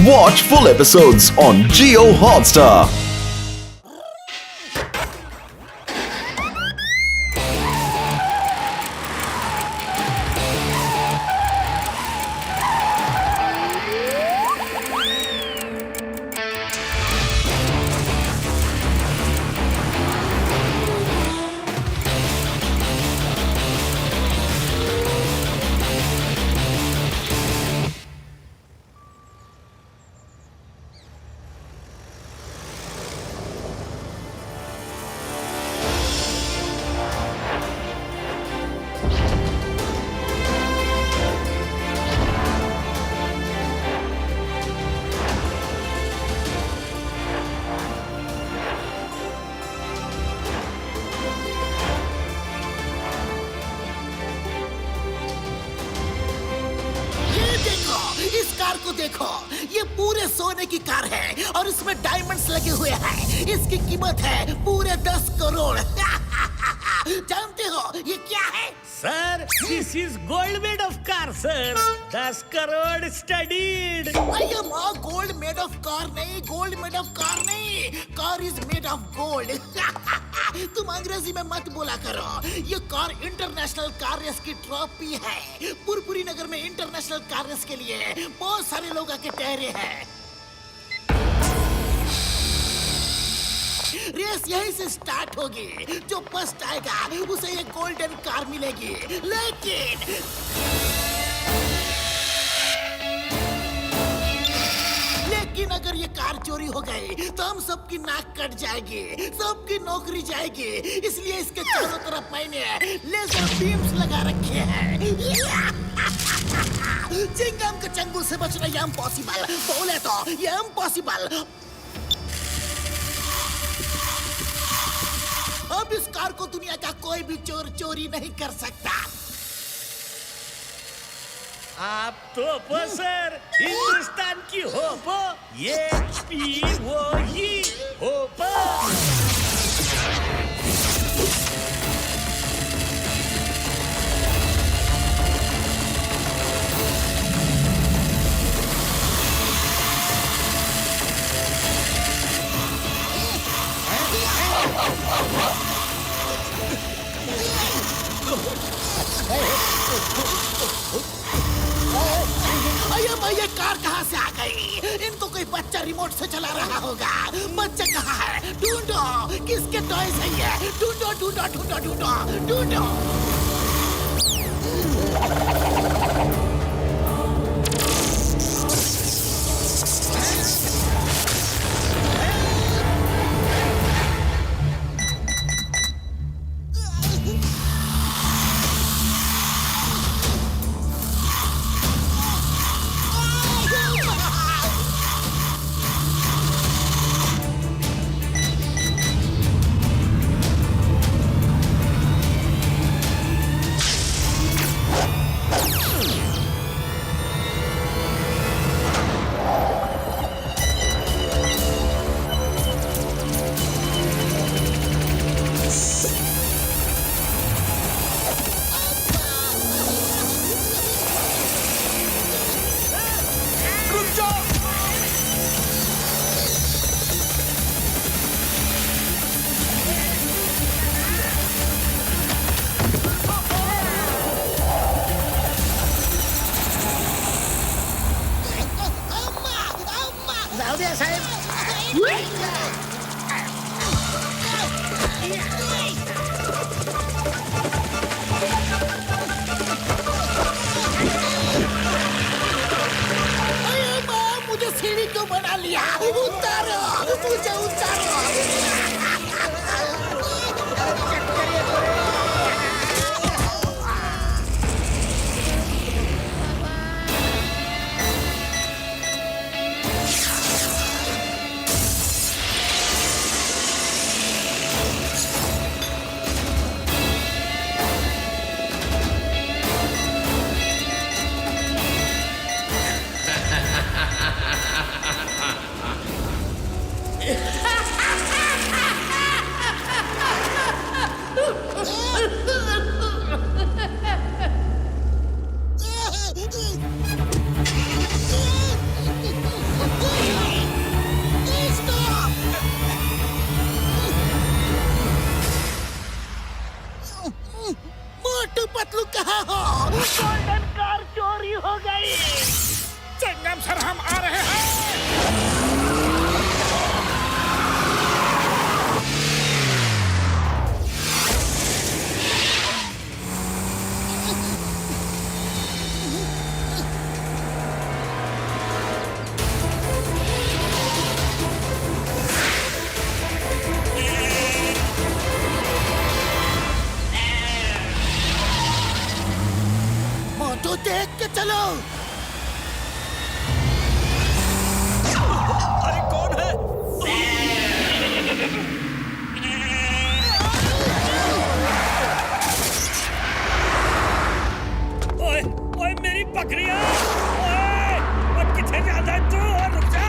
Watch full episodes on Jio Hotstar. इस car को देखो, ये पूरे सोने की कार है और इसमें डायमंड्स लगे हुए हैं। इसकी कीमत है पूरे 10 करोड़। जानते हो ये क्या है? Sir, this is gold made of car sir. 10 crore studied. Gold made of car नहीं, गोल्ड मेड ऑफ कार नहीं, car is made of gold. तुम अंग्रेजी में मत बोला करो। ये कार इंटरनेशनल कार रेस की ट्रॉफी है। पुरपुरी नगर में इंटरनेशनल कार रेस के लिए बहुत सारे लोग आके ठहरे हैं। रेस यहीं से स्टार्ट होगी। जो फर्स्ट आएगा उसे ये गोल्डन कार मिलेगी। लेकिन अगर ये कार चोरी हो गई तो हम सबकी नाक कट जाएगी, सबकी नौकरी जाएगी। इसलिए इसके चारों तरफ मैंने लेजर बीम्स लगा रखे हैं। चिंगम के चंगुल से बचना ये इम्पॉसिबल। बोले तो ये इम्पॉसिबल। अब इस कार को दुनिया का कोई भी चोर चोरी नहीं कर सकता। आप तो सर हिंदुस्तान की होप, ये पी वो ही होप। ये कार कहाँ से आ गई? इनको कोई बच्चा रिमोट से चला रहा होगा। बच्चा कहाँ है? ढूंढो, किसके टॉयज है ये? ढूंढो ढूंढो ढूंढो ढूंढो ढूंढो। मुझे सीढ़ी क्यों बना लिया? उतारो, मुझे उतारो। सर हम आ रहे हैं। मोटू देख के चलो। अरे कौन है? ओए ओए मेरी बकरियां! ओए और किथे जाता है तू? रुक जा!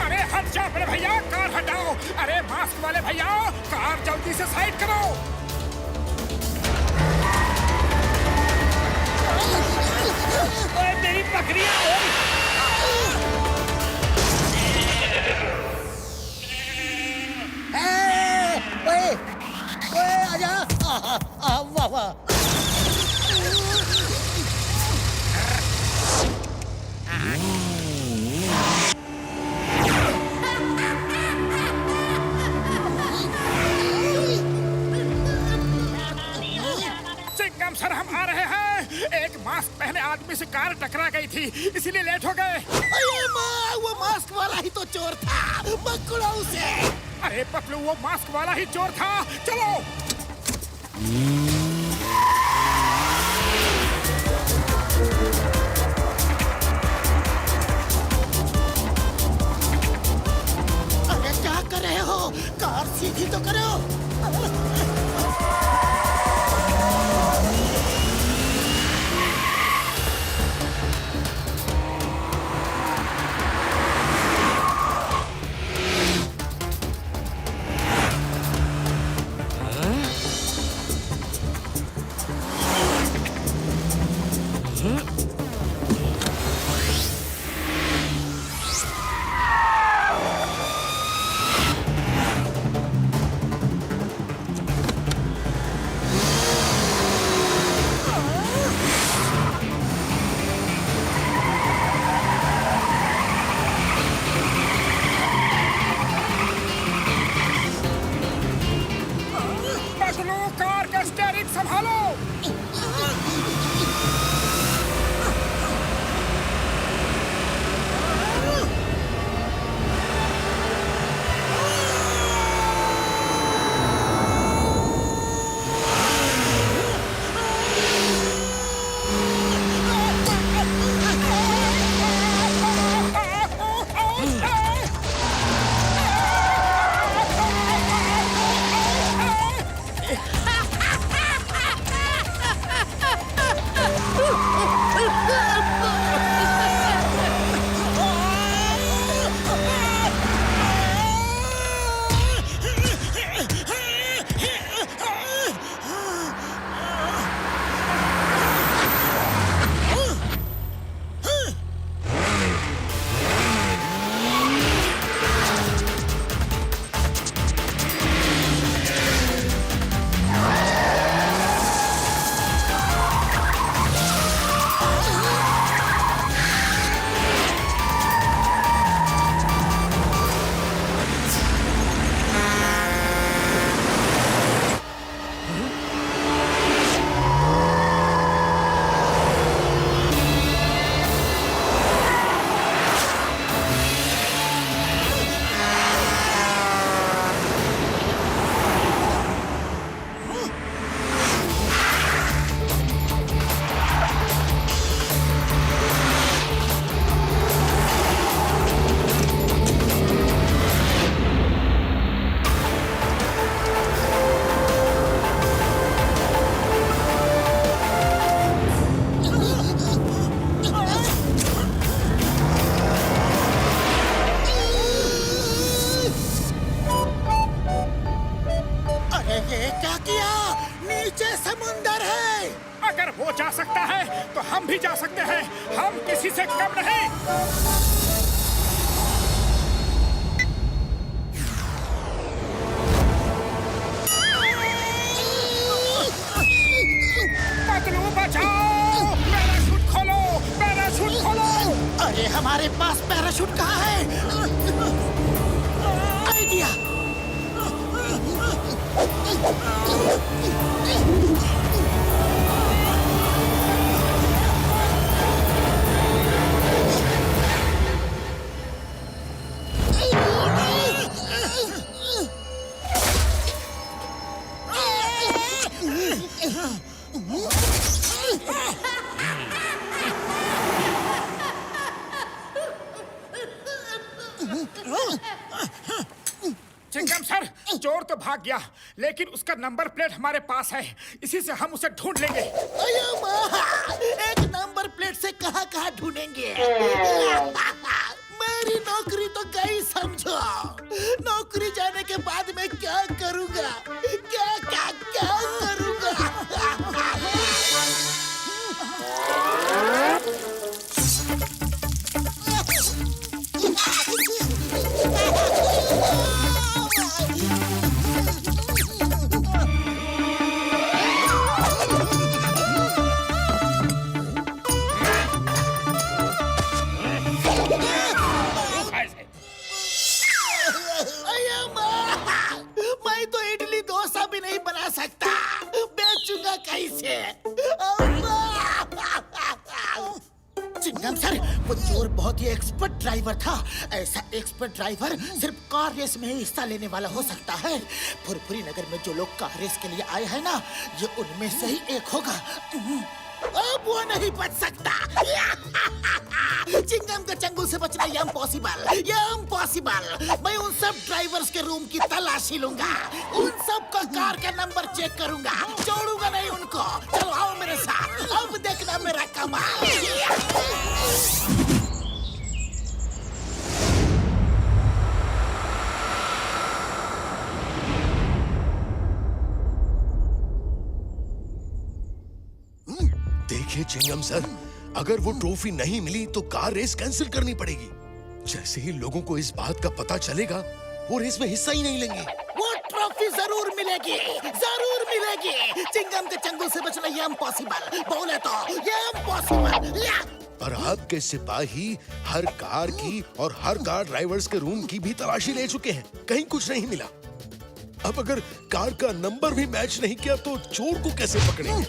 अरे हट जाओ बड़े भैया, कार हटाओ। अरे मास्क वाले भैया, कार जल्दी से साइड करो। ओए मेरी बकरियां! ओए ओए ओए आजा। वाह वाह। चिंगम सर हम आ रहे हैं। एक मास्क पहने आदमी से कार टकरा गई थी, इसीलिए लेट हो गए। अरे माँ, वो मास्क वाला ही तो चोर था। पकड़ो उसे। अरे पतलू, वो मास्क वाला ही चोर था। चलो। अरे क्या कर रहे हो? कार सीधी तो करो। पतलू, कार का स्टीयरिंग संभालो। सकता है तो हम भी जा सकते हैं। हम किसी से कम नहीं। पतलू बचाओ, पैराशूट खोलो, पैराशूट खोलो। अरे हमारे पास पैराशूट कहाँ है? आइडिया। चिंगम सर, चोर तो भाग गया, लेकिन उसका नंबर प्लेट हमारे पास है। इसी से हम उसे ढूंढ लेंगे। अयो माँ, एक नंबर प्लेट से कहाँ कहाँ ढूंढेंगे? मेरी नौकरी तो गई समझो। नौकरी जाने के बाद मैं क्या करूँगा? क्या क्या क्या करूँगा? अयो माँ, मैं तो इडली डोसा भी नहीं बना सकता। बेचूंगा कैसे? चिंगम सर, वो चोर बहुत ही एक्सपर्ट ड्राइवर था। ऐसा एक्सपर्ट ड्राइवर सिर्फ कार रेस में ही हिस्सा लेने वाला हो सकता है। फुरफुरी नगर में जो लोग कार रेस के लिए आए हैं ना, ये उनमें से ही एक होगा। अब वो नहीं बच सकता। चिंगम के चंगुल से बचना ये इम्पॉसिबल। मैं उन सब ड्राइवर्स के रूम की तलाशी लूंगा। उन सब का कार का नंबर चेक करूंगा। छोड़ूंगा नहीं उनको। चलो आओ मेरे साथ, अब देखना मेरा कमाल। देखिए चिंगम सर, अगर वो ट्रॉफी नहीं मिली तो कार रेस कैंसिल करनी पड़ेगी। जैसे ही लोगों को इस बात का पता चलेगा, वो रेस में हिस्सा ही नहीं लेंगे। वो ट्रॉफी जरूर मिलेगी। चिंगम के चंगुल से बचना ये इम्पॉसिबल। बोले तो ये इम्पॉसिबल। पर आपके सिपाही हर कार की और हर कार ड्राइवर्स के रूम की भी तलाशी ले चुके हैं, कहीं कुछ नहीं मिला। अब अगर कार का नंबर भी मैच नहीं किया तो चोर को कैसे पकड़ेंगे?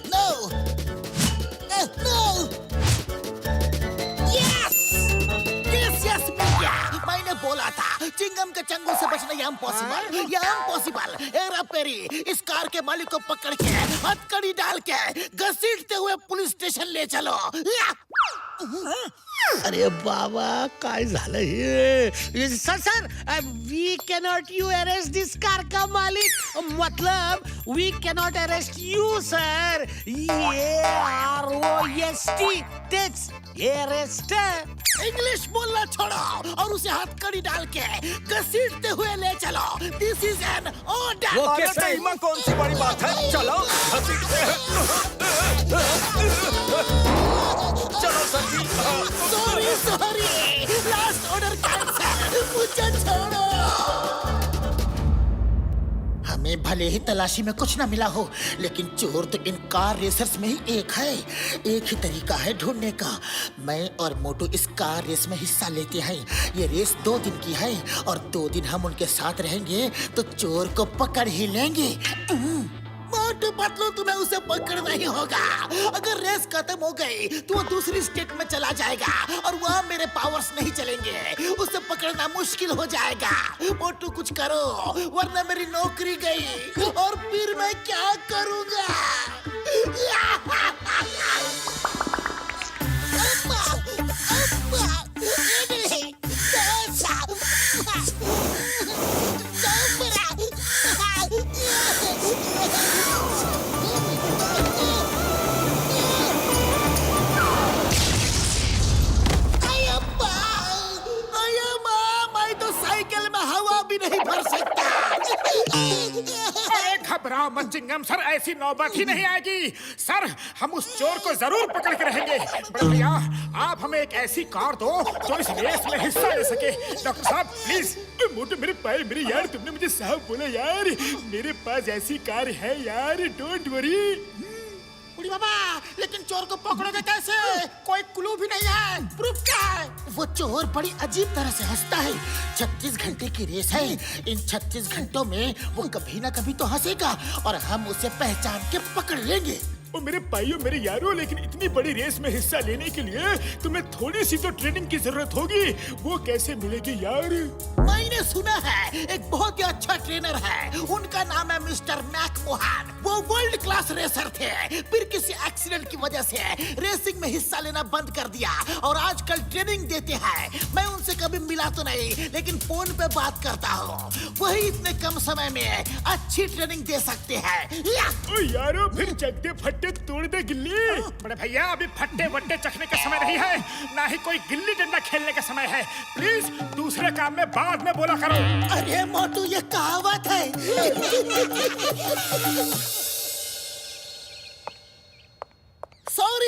यस मिल गया। मैंने बोला था चिंगम के चंगुल से बचना ये इम्पॉसिबल। हेरा फेरी इस कार के मालिक को पकड़ के हथकड़ी डाल के घसीटते हुए पुलिस स्टेशन ले चलो। अरे बाबा, काय झालं हे? Sir we cannot you arrest this car का मालिक, मतलब we cannot arrest you sir. AROST, तेच अरेस्ट। इंग्लिश बोलना छोड़ो और उसे हथकड़ी डाल के घसीटते हुए ले चलो। This is an order. Okay sir, इसमें कौन सी बड़ी बात है? चलो चलो sir ji. Sorry, last order cancel. मुझे छोड़ो। हमें भले ही तलाशी में कुछ ना मिला हो, लेकिन चोर तो इन कार रेसर्स में ही एक है। एक ही तरीका है ढूंढने का। मैं और मोटू इस कार रेस में हिस्सा लेते हैं। ये रेस 2 दिन की है और 2 दिन हम उनके साथ रहेंगे तो चोर को पकड़ ही लेंगे। मोटू पतलू, तुम्हें उसे पकड़ना ही होगा। अगर रेस खत्म हो गई तो वो दूसरी स्टेट में चला जाएगा और वहाँ मेरे पावर्स नहीं चलेंगे। उसे पकड़ना मुश्किल हो जाएगा। मोटू कुछ करो, वरना मेरी नौकरी गई और फिर मैं क्या करूँगा? अरे घबराओ मत चिंगम सर, ऐसी नौबत ही नहीं आएगी सर। हम उस चोर को जरूर पकड़ के रहेंगे। बड़े भैया, आप हमें एक ऐसी कार दो जो इस रेस में हिस्सा ले सके। डॉक्टर साहब प्लीज। मोटू मेरे पाए मेरे यार, तुमने मुझे साहब बोला यार। मेरे पास ऐसी कार है यार, डोंट वरी। बुढ़ी बाबा, लेकिन चोर को पकड़ोगे कैसे? कोई क्लू भी नहीं है, प्रूफ क्या है? वो चोर बड़ी अजीब तरह से हंसता है। 36 घंटे की रेस है। इन 36 घंटों में वो कभी ना कभी तो हंसेगा और हम उसे पहचान के पकड़ लेंगे। ओ मेरे भाइयों मेरे यारों, लेकिन इतनी बड़ी रेस में हिस्सा लेने के लिए तुम्हें थोड़ी सी तो ट्रेनिंग की जरूरत होगी। वो कैसे मिलेगी यार? मैंने सुना है एक बहुत ही अच्छा ट्रेनर है, उनका नाम है मिस्टर मैकमोहन। वो वर्ल्ड क्लास रेसर थे, फिर किसी एक्सीडेंट की वजह से रेसिंग में हिस्सा लेना बंद कर दिया और आजकल ट्रेनिंग देते हैं। मैं उनसे कभी मिला तो नहीं, लेकिन फोन पे बात करता हूँ। वही इतने कम समय में अच्छी ट्रेनिंग दे सकते हैं। ओ यारो, फिर चकते फट्टे तोड़ दे गिल्ली। बड़े भैया, अभी फट्टे वट्टे चखने का समय नहीं है, ना ही कोई गिल्ली डंडा खेलने का समय है। प्लीज दूसरे काम में बाद में बोला करो। अरे मोटू, ये कहावत है।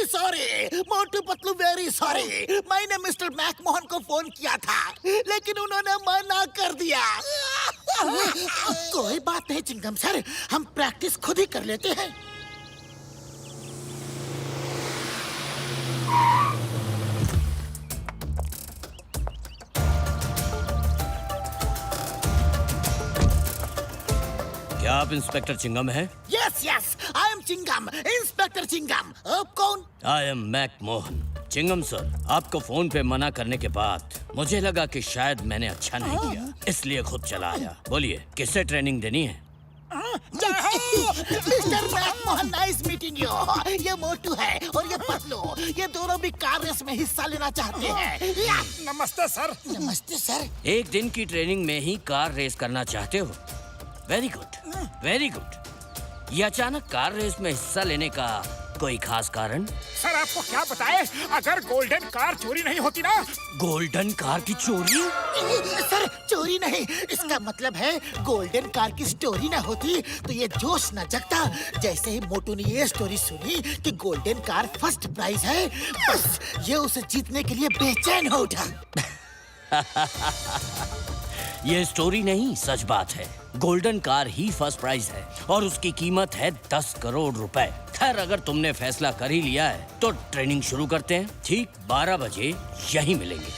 Sorry Motu Patlu, very sorry. मैंने मिस्टर मैकमोहन को फोन किया था, लेकिन उन्होंने मना कर दिया। कोई बात नहीं चिंगम सर, हम प्रैक्टिस खुद ही कर लेते हैं। क्या आप इंस्पेक्टर चिंगम हैं? Yes yes, I am Chingam, inspector Chingam. आप कौन? I am Macmohan. Chingam sir, आपको फोन पे मना करने के बाद मुझे लगा कि शायद मैंने अच्छा नहीं किया, इसलिए खुद चला आया। बोलिए, किससे ट्रेनिंग देनी है? Mister McMahon, nice meeting you. ये मोटू है और ये पतलू, ये दोनों भी कार रेस में हिस्सा लेना चाहते हैं। नमस्ते सर। नमस्ते सर। एक दिन की ट्रेनिंग में ही कार रेस करना चाहते हो? Very good, very good. ये अचानक कार रेस में हिस्सा लेने का कोई खास कारण? सर आपको क्या बताए, अगर गोल्डन कार चोरी नहीं होती ना। गोल्डन कार की चोरी? सर चोरी नहीं, इसका मतलब है गोल्डन कार की स्टोरी ना होती तो ये जोश न जगता। जैसे ही मोटू ने ये स्टोरी सुनी कि गोल्डन कार फर्स्ट प्राइज है, बस ये उसे जीतने के लिए बेचैन हो उठा। ये स्टोरी नहीं, सच बात है। गोल्डन कार ही फर्स्ट प्राइज है और उसकी कीमत है 10 करोड़ रुपए। खैर, अगर तुमने फैसला कर ही लिया है तो ट्रेनिंग शुरू करते हैं। ठीक 12 बजे यहीं मिलेंगे।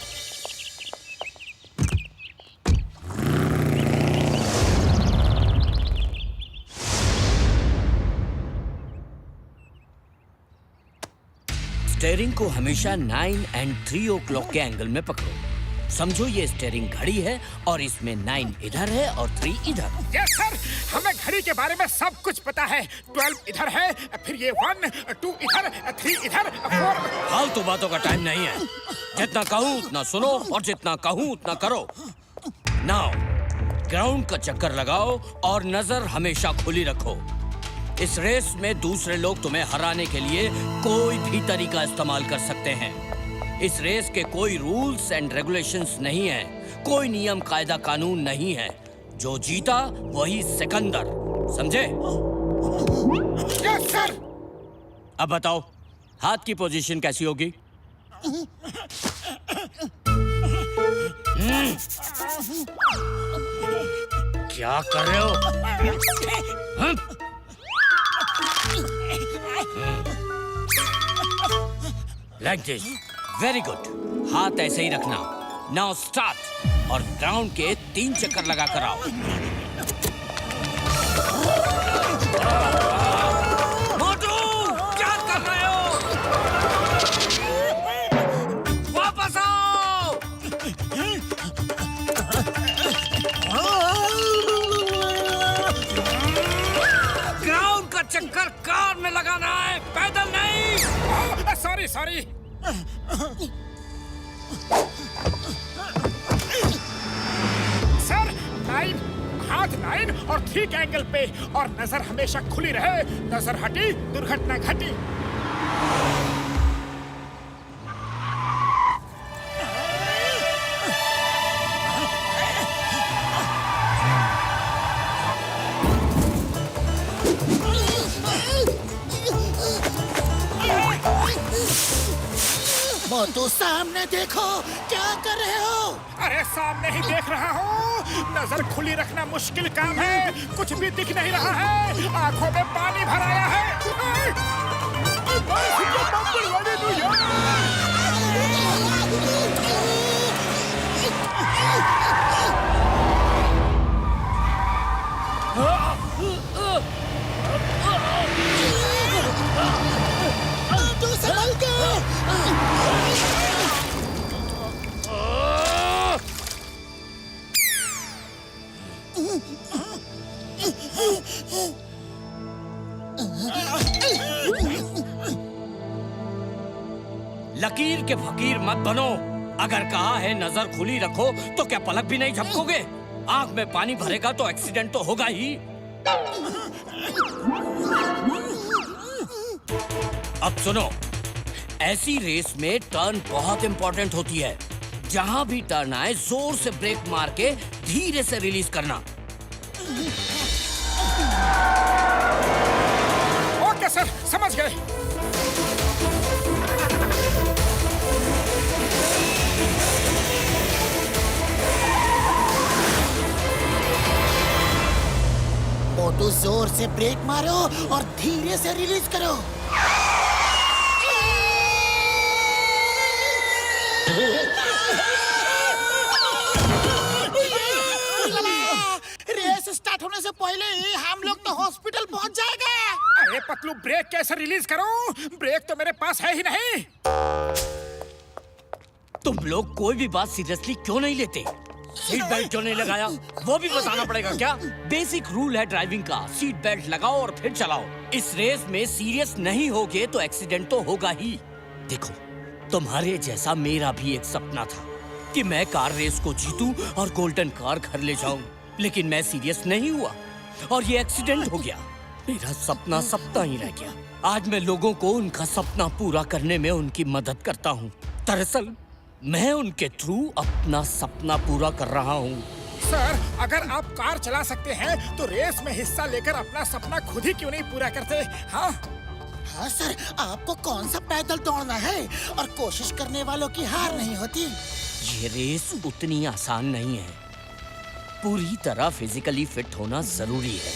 स्टीयरिंग को हमेशा 9 और 3 o'clock के एंगल में पकड़ो। समझो ये स्टीयरिंग घड़ी है और इसमें 9 इधर है और 3 इधर। यस सर, हमें घड़ी के बारे में सब कुछ पता है। 12 इधर है, फिर ये 1, 2 इधर, 3 इधर, 4। फालतू बातों का टाइम नहीं है। जितना कहूँ उतना सुनो और जितना कहूँ उतना करो। नाउ ग्राउंड का चक्कर लगाओ और नजर हमेशा खुली रखो। इस रेस में दूसरे लोग तुम्हें हराने के लिए कोई भी तरीका इस्तेमाल कर सकते हैं। इस रेस के कोई रूल्स एंड रेगुलेशंस नहीं है, कोई नियम कायदा कानून नहीं है। जो जीता वही सिकंदर, समझे? Yes sir. अब बताओ, हाथ की पोजीशन कैसी होगी? क्या कर रहे हो? Like this, very good. हाथ ऐसे ही रखना। नाउ स्टार्ट और ग्राउंड के 3 चक्कर लगा कर आओ। मोटू, क्या कर रहे हो? वापस आओ। ग्राउंड का चक्कर कार में लगाना है, पैदल नहीं। Sorry sorry. सर 9, हाथ 9 और ठीक एंगल पे, और नजर हमेशा खुली रहे। नजर हटी, दुर्घटना घटी। मोटू सामने देखो, क्या कर रहे हो? अरे सामने ही देख रहा हूँ। नजर खुली रखना मुश्किल काम है, कुछ भी दिख नहीं रहा है, आंखों में पानी भर आया है। मोटू संभल के! लकीर के फकीर मत बनो। अगर कहा है नजर खुली रखो तो क्या पलक भी नहीं झपकोगे? आंख में पानी भरेगा तो एक्सीडेंट तो होगा ही। अब सुनो, ऐसी रेस में टर्न बहुत इंपॉर्टेंट होती है। जहां भी टर्न आए जोर से ब्रेक मार के धीरे से रिलीज करना। ओके सर, समझ गए। मोटू जोर से ब्रेक मारो और धीरे से रिलीज करो। रेस स्टार्ट होने से पहले ही हम लोग तो हॉस्पिटल पहुंच जाएंगे। अरे पतलू, ब्रेक कैसे रिलीज करूं? ब्रेक तो मेरे पास है ही नहीं। तुम लोग कोई भी बात सीरियसली क्यों नहीं लेते? सीट बेल्ट क्यों नहीं लगाया वो भी बताना पड़ेगा क्या? बेसिक रूल है ड्राइविंग का, सीट बेल्ट लगाओ और फिर चलाओ। इस रेस में सीरियस नहीं होगे तो एक्सीडेंट तो होगा ही। देखो, तुम्हारे जैसा मेरा भी एक सपना था कि मैं कार रेस को जीतूं और गोल्डन कार घर ले जाऊं, लेकिन मैं सीरियस नहीं हुआ और ये एक्सीडेंट हो गया। मेरा सपना सपना ही रह गया। आज मैं लोगों को उनका सपना पूरा करने में उनकी मदद करता हूँ। दरअसल मैं उनके थ्रू अपना सपना पूरा कर रहा हूँ। सर, अगर आप कार चला सकते हैं तो रेस में हिस्सा लेकर अपना सपना खुद ही क्यों नहीं पूरा करते? हाँ हाँ सर, आपको कौन सा पैदल दौड़ना है और कोशिश करने वालों की हार नहीं होती। ये रेस उतनी आसान नहीं है। पूरी तरह फिजिकली फिट होना जरूरी है।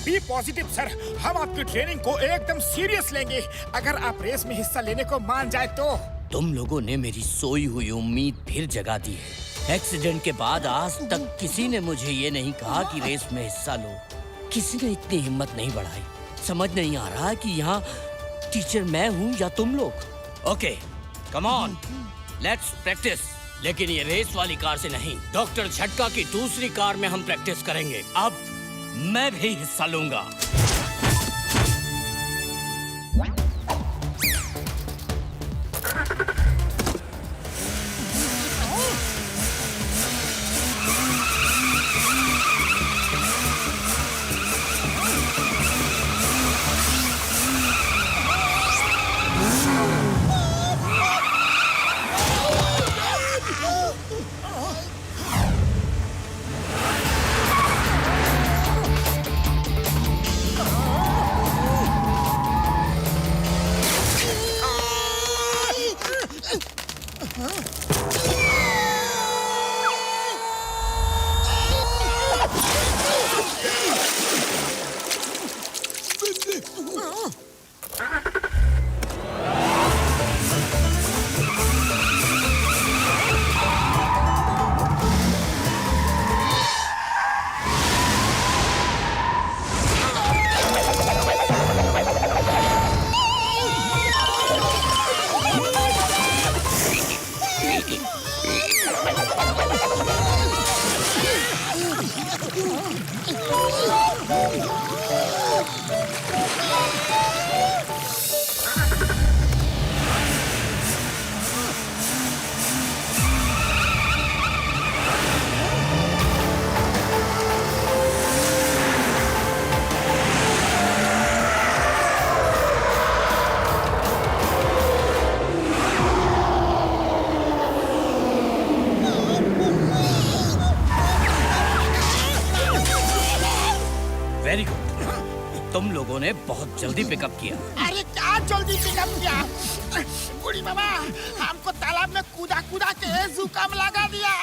बी पॉजिटिव सर, हम आपकी ट्रेनिंग को एकदम सीरियस लेंगे। अगर आप रेस में हिस्सा लेने को मान जाए तो। तुम लोगों ने मेरी सोई हुई उम्मीद फिर जगा दी है। एक्सीडेंट के बाद आज तक किसी ने मुझे ये नहीं कहा कि रेस में हिस्सा लो। किसी ने इतनी हिम्मत नहीं बढ़ाई। समझ नहीं आ रहा कि यहाँ टीचर मैं हूँ या तुम लोग। Okay, come on, let's practice. लेकिन ये रेस वाली कार से नहीं, डॉक्टर झटका की दूसरी कार में हम प्रैक्टिस करेंगे। अब मैं भी हिस्सा लूंगा। वेरी गुड, तुम लोगों ने बहुत जल्दी पिकअप किया। अरे क्या जल्दी पिकअप किया? बूढ़ी बाबा, हमको तालाब में कूदा कूदा के जुकाम लगा दिया।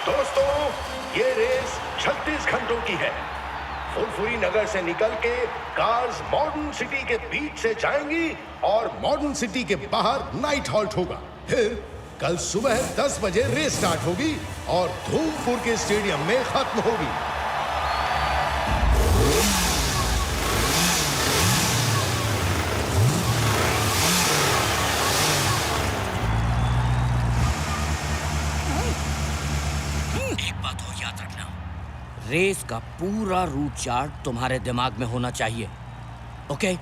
दोस्तों, ये रेस 36 घंटों की है। फुरफुरी नगर से निकल के कार्स मॉडर्न सिटी के बीच से जाएंगी और मॉडर्न सिटी के बाहर नाइट हॉल्ट होगा। फिर कल सुबह 10 बजे रेस स्टार्ट होगी और धूमपुर के स्टेडियम में खत्म होगी। एक बात और याद रखना, रेस का पूरा रूट चार्ट तुम्हारे दिमाग में होना चाहिए। Okay,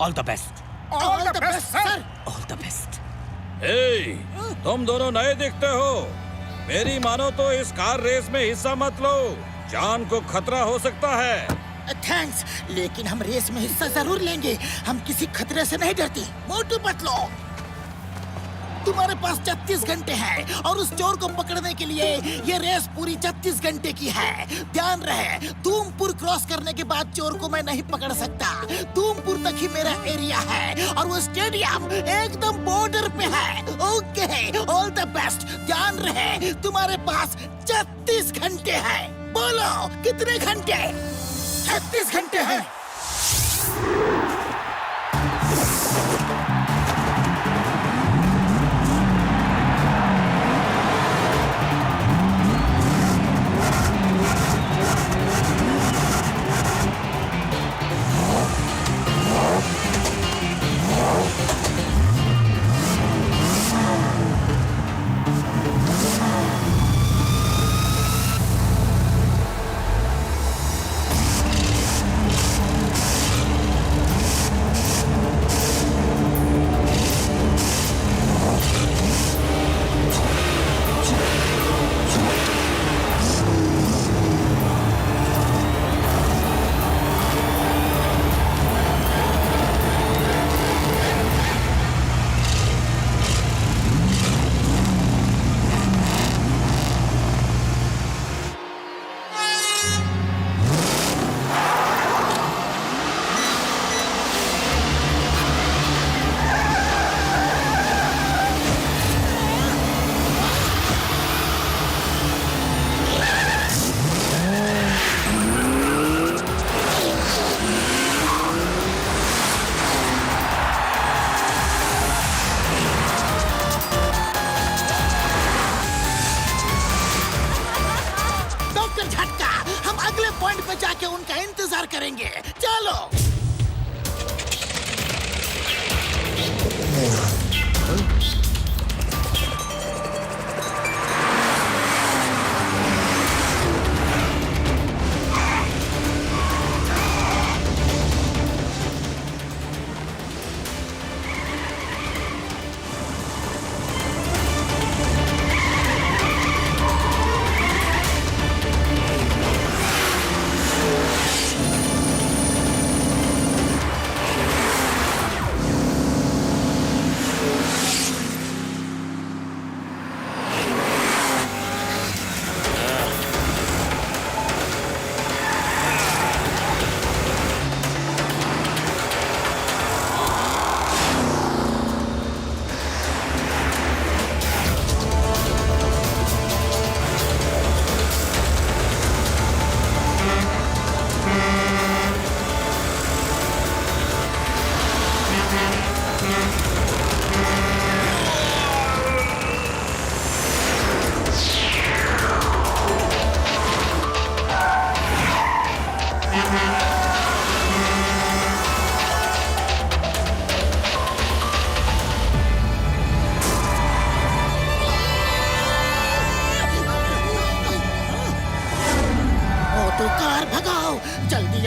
all the best. All the best sir. All the best. Hey, तुम दोनों नए दिखते हो। मेरी मानो तो इस कार रेस में हिस्सा मत लो, जान को खतरा हो सकता है। थैंक्स, लेकिन हम रेस में हिस्सा जरूर लेंगे। हम किसी खतरे से नहीं डरती। मोटू पतलो, तुम्हारे पास 36 घंटे हैं और उस चोर को पकड़ने के लिए ये रेस पूरी 36 घंटे की है। ध्यान रहे, धूमपुर क्रॉस करने के बाद चोर को मैं नहीं पकड़ सकता। धूमपुर तक ही मेरा एरिया है और वो स्टेडियम एकदम बॉर्डर पे है। Okay, all the best. ध्यान रहे, तुम्हारे पास 36 घंटे हैं। बोलो, कितने घंटे? 36 घंटे हैं। जाके उनका इंतजार करेंगे। चलो।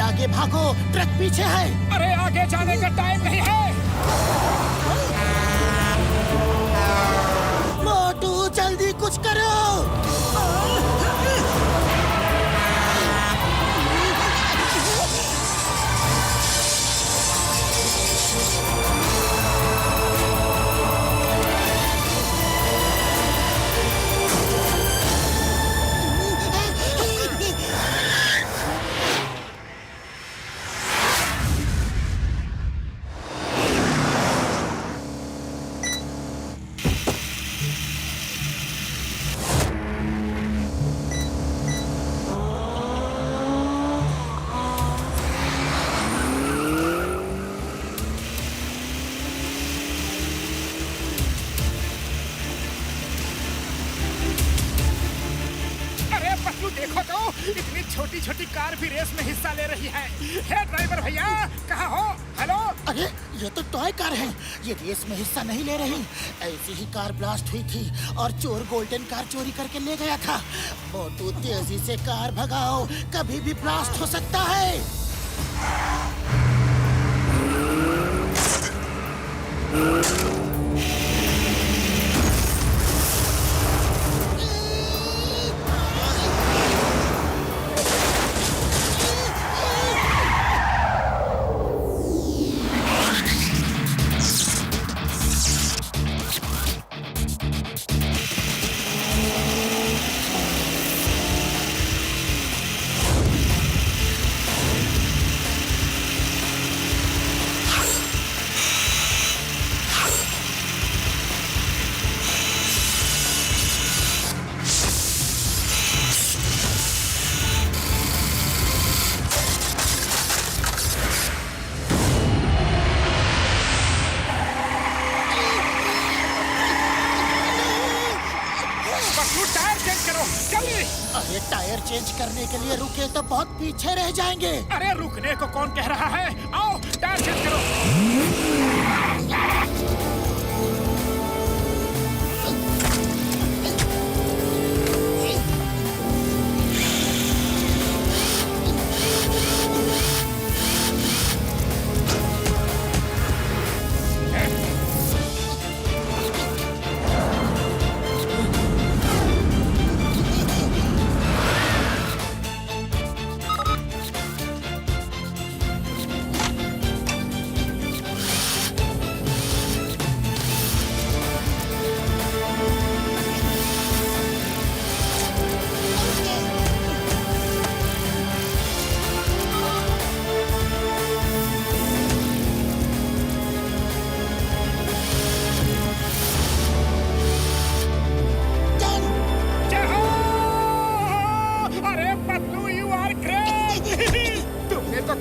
आगे भागो, ट्रक पीछे है। अरे आगे जाने का टाइम नहीं है। मोटू जल्दी कुछ करो। देखो तो इतनी छोटी छोटी कार भी रेस में हिस्सा ले रही है। हे ड्राइवर भैया, कहाँ हो? हेलो। अरे ये तो टॉय कार है, ये रेस में हिस्सा नहीं ले रही। ऐसी ही कार ब्लास्ट हुई थी और चोर गोल्डन कार चोरी करके ले गया था। मोटू तेजी से कार भगाओ, कभी भी ब्लास्ट हो सकता है। अरे टायर चेंज करने के लिए रुके तो बहुत पीछे रह जाएंगे। अरे रुकने को कौन कह रहा है? आओ टायर चेंज करो।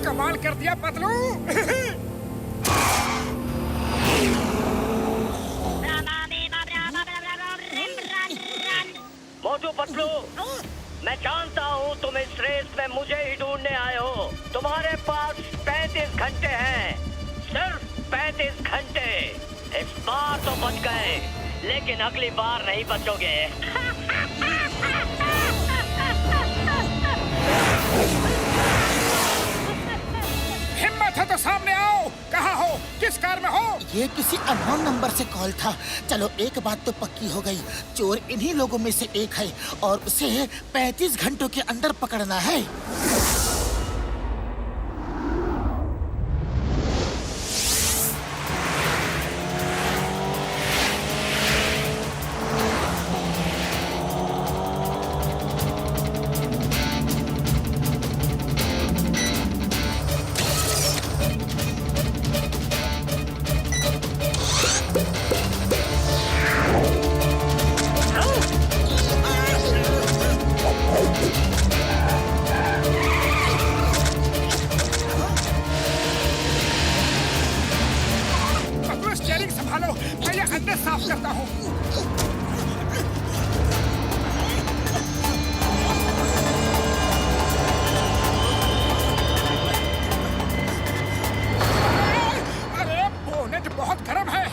कमाल कर दिया पतलू। मोटू पतलू, मैं जानता हूँ तुम इस रेस में मुझे ही ढूंढने आए हो। तुम्हारे पास 35 घंटे हैं, सिर्फ 35 घंटे। इस बार तो बच गए, लेकिन अगली बार नहीं बचोगे। हिम्मत है तो सामने आओ। कहाँ हो? किस कार में हो? ये किसी अननोन नंबर से कॉल था। चलो एक बात तो पक्की हो गई, चोर इन्हीं लोगों में से एक है और उसे 35 घंटों के अंदर पकड़ना है। संभालो, मैं ये अंदर साफ करता हूँ। अरे बोनेट बहुत गर्म है।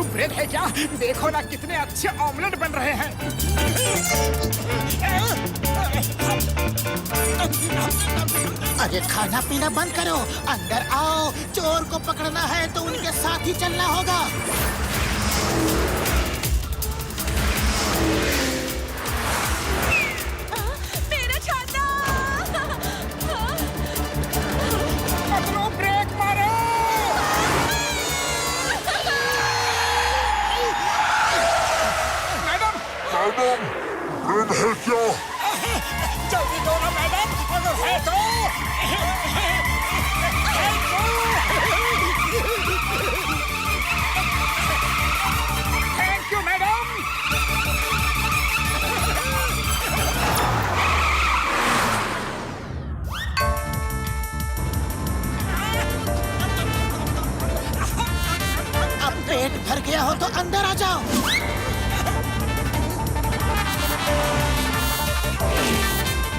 चालू ब्रेड है क्या? देखो ना कितने अच्छे ऑमलेट बन रहे हैं। अरे खाना पीना बंद करो, अंदर आओ। चोर को पकड़ना है तो उनके साथ ही चलना होगा। मेरा छाता! पकड़ो, ब्रेक मारो। मैडम, ब्रेड है क्या? जल्दी दो ना मैडम, अगर है तो। Thank you madam. अब पेट भर गया हो तो अंदर आ जाओ।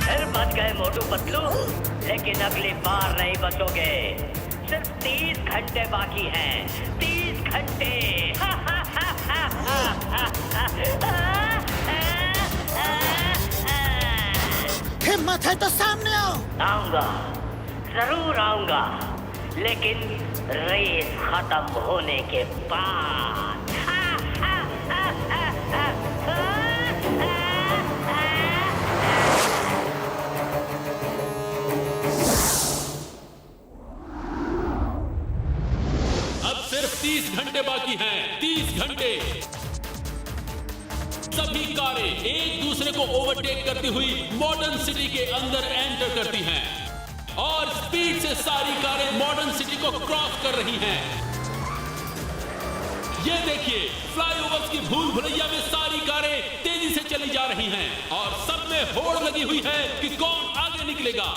फिर बच गए मोटू पतलू, लेकिन अगली बार नहीं बचोगे। सिर्फ 30 घंटे बाकी हैं। 30 घंटे। हिम्मत है तो सामने आओ। आऊंगा, जरूर आऊंगा, लेकिन रेस खत्म होने के बाद। अब सिर्फ 30 घंटे बाकी हैं। 30 घंटे। सभी कारें एक दूसरे को ओवरटेक करती हुई मॉडर्न सिटी के अंदर एंटर करती हैं और स्पीड से सारी कारें मॉडर्न सिटी को क्रॉस कर रही हैं। ये देखिए, फ्लाईओवर्स की भूल भुलैया में सारी कारें तेजी से चली जा रही हैं और सब में होड़ लगी हुई है कि कौन आगे निकलेगा।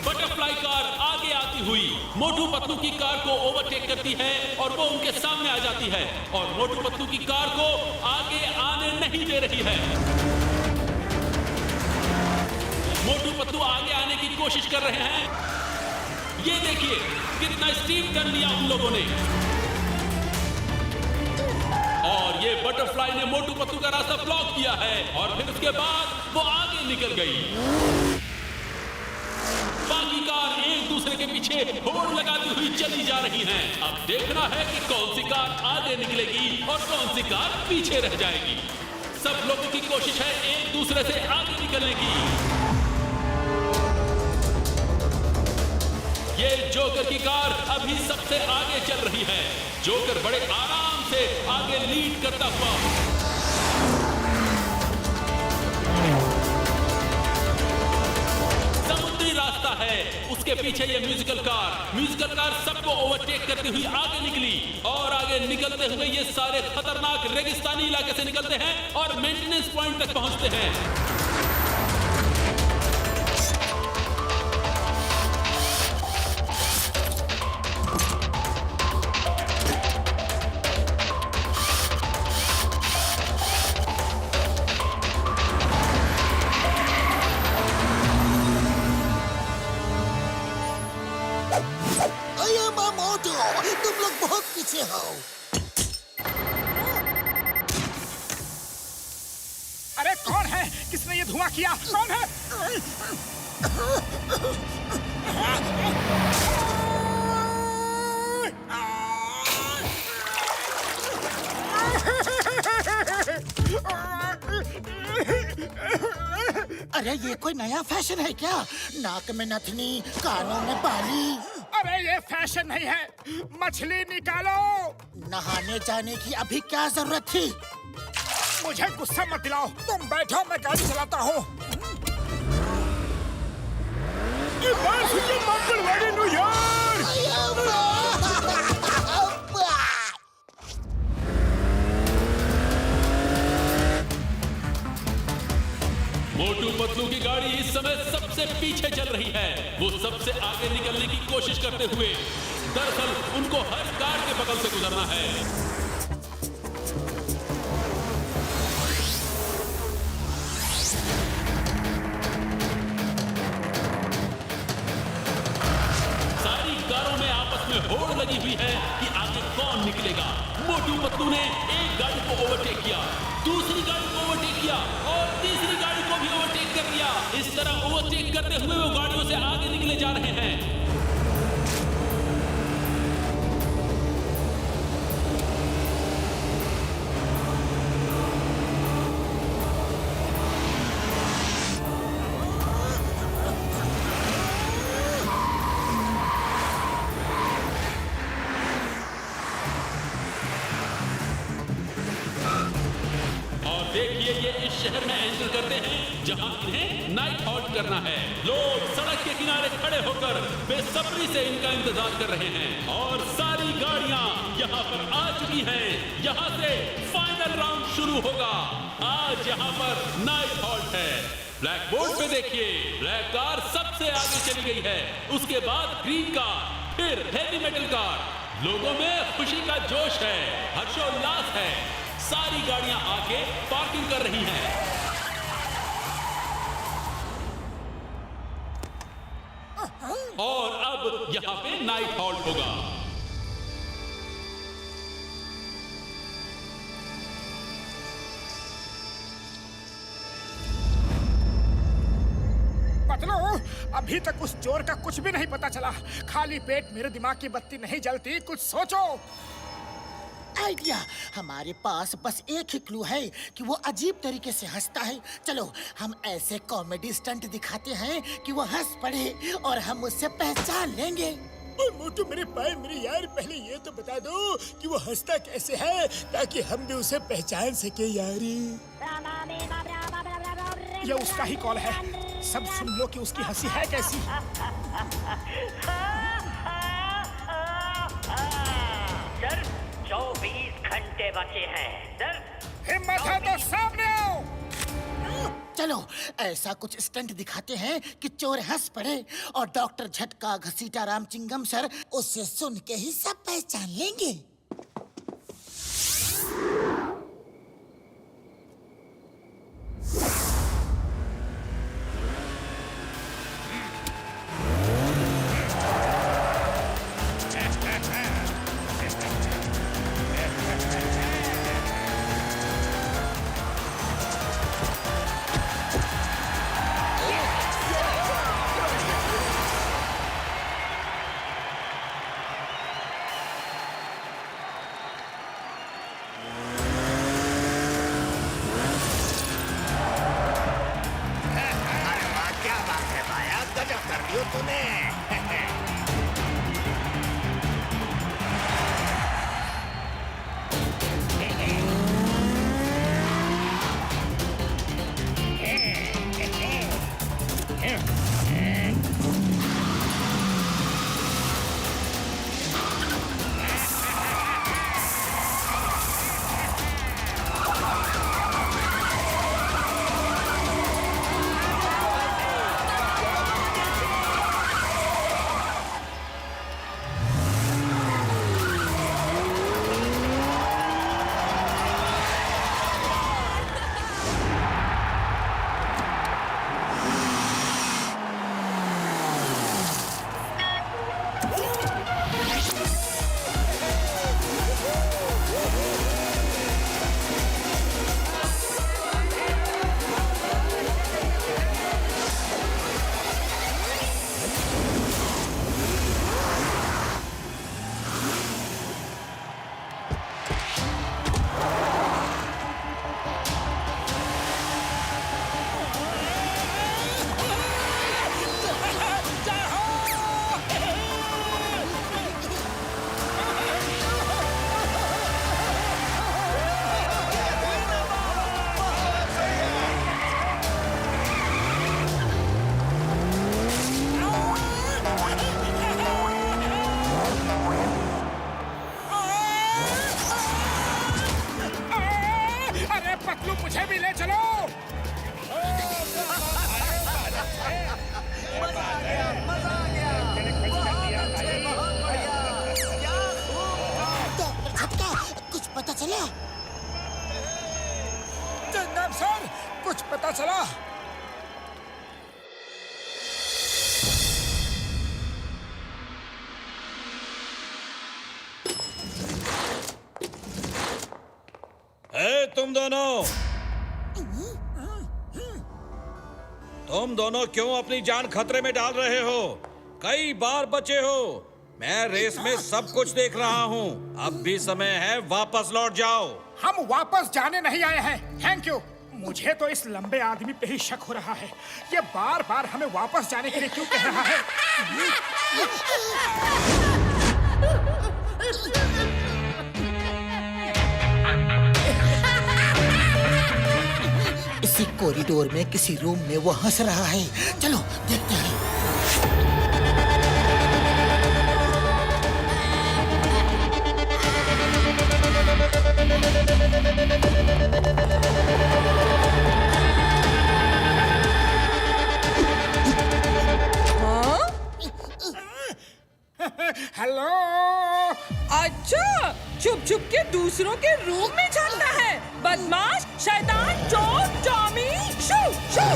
बटरफ्लाई कार आगे आती हुई मोटू पतलू की कार को ओवरटेक करती है और वो उनके सामने आ जाती है और मोटू पतलू की कार को आगे आने नहीं दे रही है। मोटू पतलू आगे आने की कोशिश कर रहे हैं। ये देखिए कितना स्टीप टर्न लिया उन लोगों ने। और ये बटरफ्लाई ने मोटू पतलू का रास्ता ब्लॉक किया है और फिर उसके बाद वो आगे निकल गई। बाकी कार एक दूसरे के पीछे होड़ लगाती हुई चली जा रही हैं। अब देखना है कि कौन सी कार आगे निकलेगी और कौन सी कार पीछे रह जाएगी। सब लोगों की कोशिश है एक दूसरे से आगे निकलने की। ये जोकर की कार अभी सबसे आगे चल रही है। जोकर बड़े आराम से आगे लीड करता हुआ। समुद्री रास्ता है, उसके पीछे ये म्यूजिकल कार सबको ओवरटेक करती हुई आगे निकली और आगे निकलते हुए ये सारे खतरनाक रेगिस्तानी इलाके से निकलते हैं और मेंटेनेंस पॉइंट तक पहुंचते हैं। तुम लोग बहुत पीछे हो। अरे कौन है? किसने ये धुआं किया? कौन है? अरे ये कोई नया फैशन है क्या? नाक में नथनी, कानों में बाली। अरे ये फैशन नहीं है, मछली निकालो। नहाने जाने की अभी क्या जरूरत थी? मुझे गुस्सा मत दिलाओ, तुम बैठो, मैं गाड़ी चलाता हूँ। मोटू पतलू की गाड़ी इस समय सबसे पीछे चल रही है। वो सबसे आगे निकलने की कोशिश करते हुए, दरअसल उनको हर कार के बगल से गुजरना है। सारी कारों में आपस में होड़ लगी हुई है कि आगे निकलेगा। मोटू पतलू ने एक गाड़ी को ओवरटेक किया, दूसरी गाड़ी को ओवरटेक किया और तीसरी गाड़ी को भी ओवरटेक कर लिया। इस तरह ओवरटेक करते हुए वो गाड़ियों से आगे निकले जा रहे हैं। देखिए ये इस शहर में एंटर करते हैं जहां इन्हें नाइट हॉल्ट करना है। लोग सड़क के किनारे खड़े होकर बेसब्री से इनका इंतजार कर रहे हैं और सारी गाड़ियां यहां पर आ चुकी हैं। यहां से फाइनल राउंड शुरू होगा। आज यहां पर नाइट हॉल्ट है। ब्लैक बोर्ड पे देखिए, ब्लैक कार सबसे आगे चली गई है, उसके बाद ग्रीन कार, फिर हेवी मेटल कार। लोगों में खुशी का जोश है, हर्षोल्लास है। सारी गाड़ियां आके पार्किंग कर रही हैं। और अब यहां पे नाइट हॉल्ट होगा। पतलू, अभी तक उस चोर का कुछ भी नहीं पता चला। खाली पेट मेरे दिमाग की बत्ती नहीं जलती। कुछ सोचो। आइडिया, हमारे पास बस एक ही क्लू है कि वो अजीब तरीके से हंसता है। चलो हम ऐसे कॉमेडी स्टंट दिखाते हैं कि वो हंस पड़े और हम उससे पहचान लेंगे। मोटू मेरे भाई, मेरे यार, पहले ये तो बता दो कि वो हंसता कैसे है ताकि हम भी उसे पहचान सके यारी। ये उसका ही कॉल है। सब सुन लो कि उसकी हंसी है कैसी। सर 24 घंटे बचे हैं सर। हिम्मत है तो सामने आओ। चलो ऐसा कुछ स्टंट दिखाते हैं कि चोर हंस पड़े और डॉक्टर झटका घसीटा रामचिंगम सर उससे सुन के ही सब पहचान लेंगे। तुम दोनों? तुम दोनों क्यों अपनी जान खतरे में डाल रहे हो? कई बार बचे हो। मैं रेस में सब कुछ देख रहा हूँ। अब भी समय है, वापस लौट जाओ। हम वापस जाने नहीं आए हैं। Thank you. मुझे तो इस लंबे आदमी पे ही शक हो रहा है। ये बार बार हमें वापस जाने के लिए क्यों कह रहा है? इसी कॉरिडोर में किसी रूम में वो हंस रहा है। चलो देखते हैं। हेलो। अच्छा, छुप छुप के दूसरों के रूम में जाता है। बदमाश, शैतान, चोर, चौमी, shoo shoo.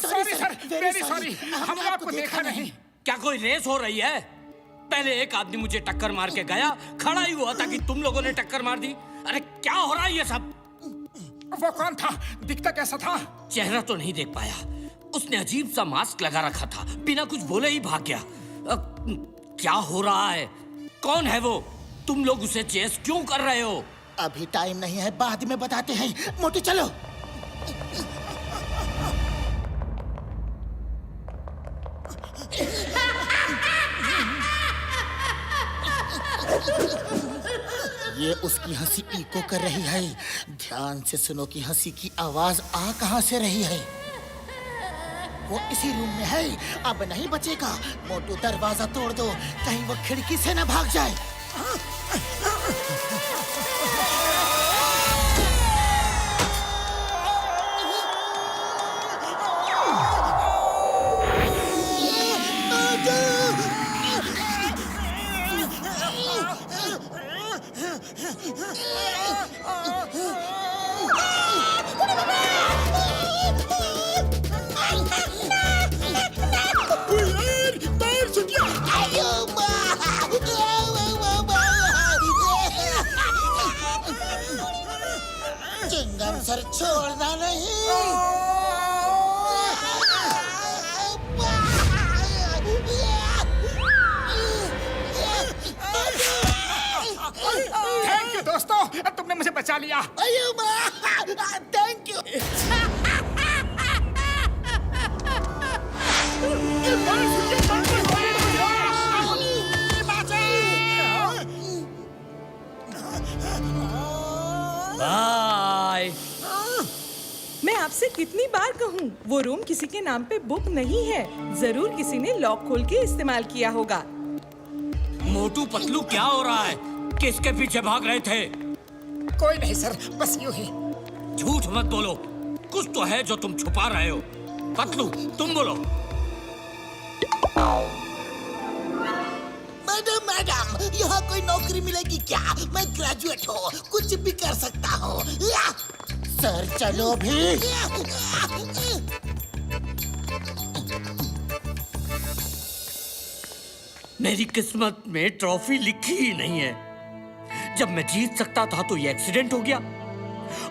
Sorry sir, very sorry. हमने आपको देखा नहीं। क्या कोई रेस हो रही है? पहले एक आदमी मुझे टक्कर मार के गया, खड़ा ही हुआ था कि तुम लोगों ने टक्कर मार दी। अरे क्या हो रहा है ये सब? वो कौन था? दिखता कैसा था? चेहरा तो नहीं देख पाया। उसने अजीब सा मास्क लगा रखा था, बिना कुछ बोले ही भाग गया। क्या हो रहा है? कौन है वो? तुम लोग उसे चेस क्यों कर रहे हो? अभी टाइम नहीं है, बाद में बताते हैं। मोटू चलो। ये उसकी हंसी इको कर रही है। ध्यान से सुनो कि हंसी की आवाज आ कहां से रही है। वो इसी रूम में है। अब नहीं बचेगा। मोटू दरवाजा तोड़ दो, कहीं वो खिड़की से न भाग जाए। चिंगम सर छोड़ना नहीं। थैंक यू दोस्तों, तुमने मुझे बचा लिया। Thank you. बाय। मैं आपसे कितनी बार कहूँ, वो रूम किसी के नाम पे बुक नहीं है। जरूर किसी ने लॉक खोल के इस्तेमाल किया होगा। मोटू पतलू क्या हो रहा है? किसके पीछे भाग रहे थे? कोई नहीं सर, बस यूं ही। झूठ मत बोलो, कुछ तो है जो तुम छुपा रहे हो। पतलू तुम बोलो। मैडम, यहाँ कोई नौकरी मिलेगी क्या? मैं ग्रेजुएट हूँ, कुछ भी कर सकता हूँ। सर चलो भी। मेरी किस्मत में ट्रॉफी लिखी ही नहीं है। जब मैं जीत सकता था तो ये एक्सीडेंट हो गया,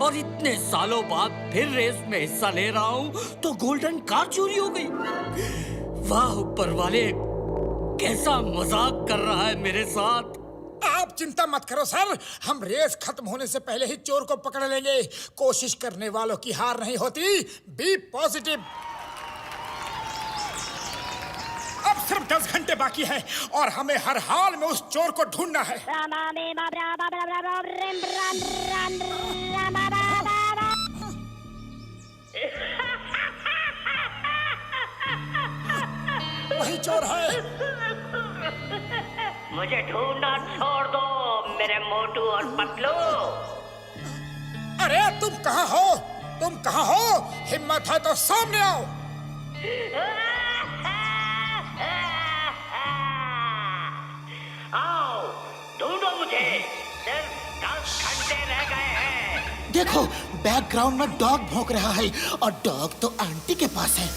और इतने सालों बाद फिर रेस में हिस्सा ले रहा हूँ तो गोल्डन कार चोरी हो गई। वाह ऊपर वाले, कैसा मजाक कर रहा है मेरे साथ। आप चिंता मत करो सर, हम रेस खत्म होने से पहले ही चोर को पकड़ लेंगे। कोशिश करने वालों की हार नहीं होती। Be positive. अब सिर्फ 10 घंटे बाकी है और हमें हर हाल में उस चोर को ढूंढना है। वही चोर है। मुझे ढूंढना छोड़ दो मेरे मोटू और पतलू। अरे तुम कहाँ हो? तुम कहाँ हो? हिम्मत है तो सामने आओ। आओ ढूंढो मुझे, सिर्फ 10 घंटे रह गए हैं। देखो बैकग्राउंड में डॉग भौंक रहा है और डॉग तो आंटी के पास है।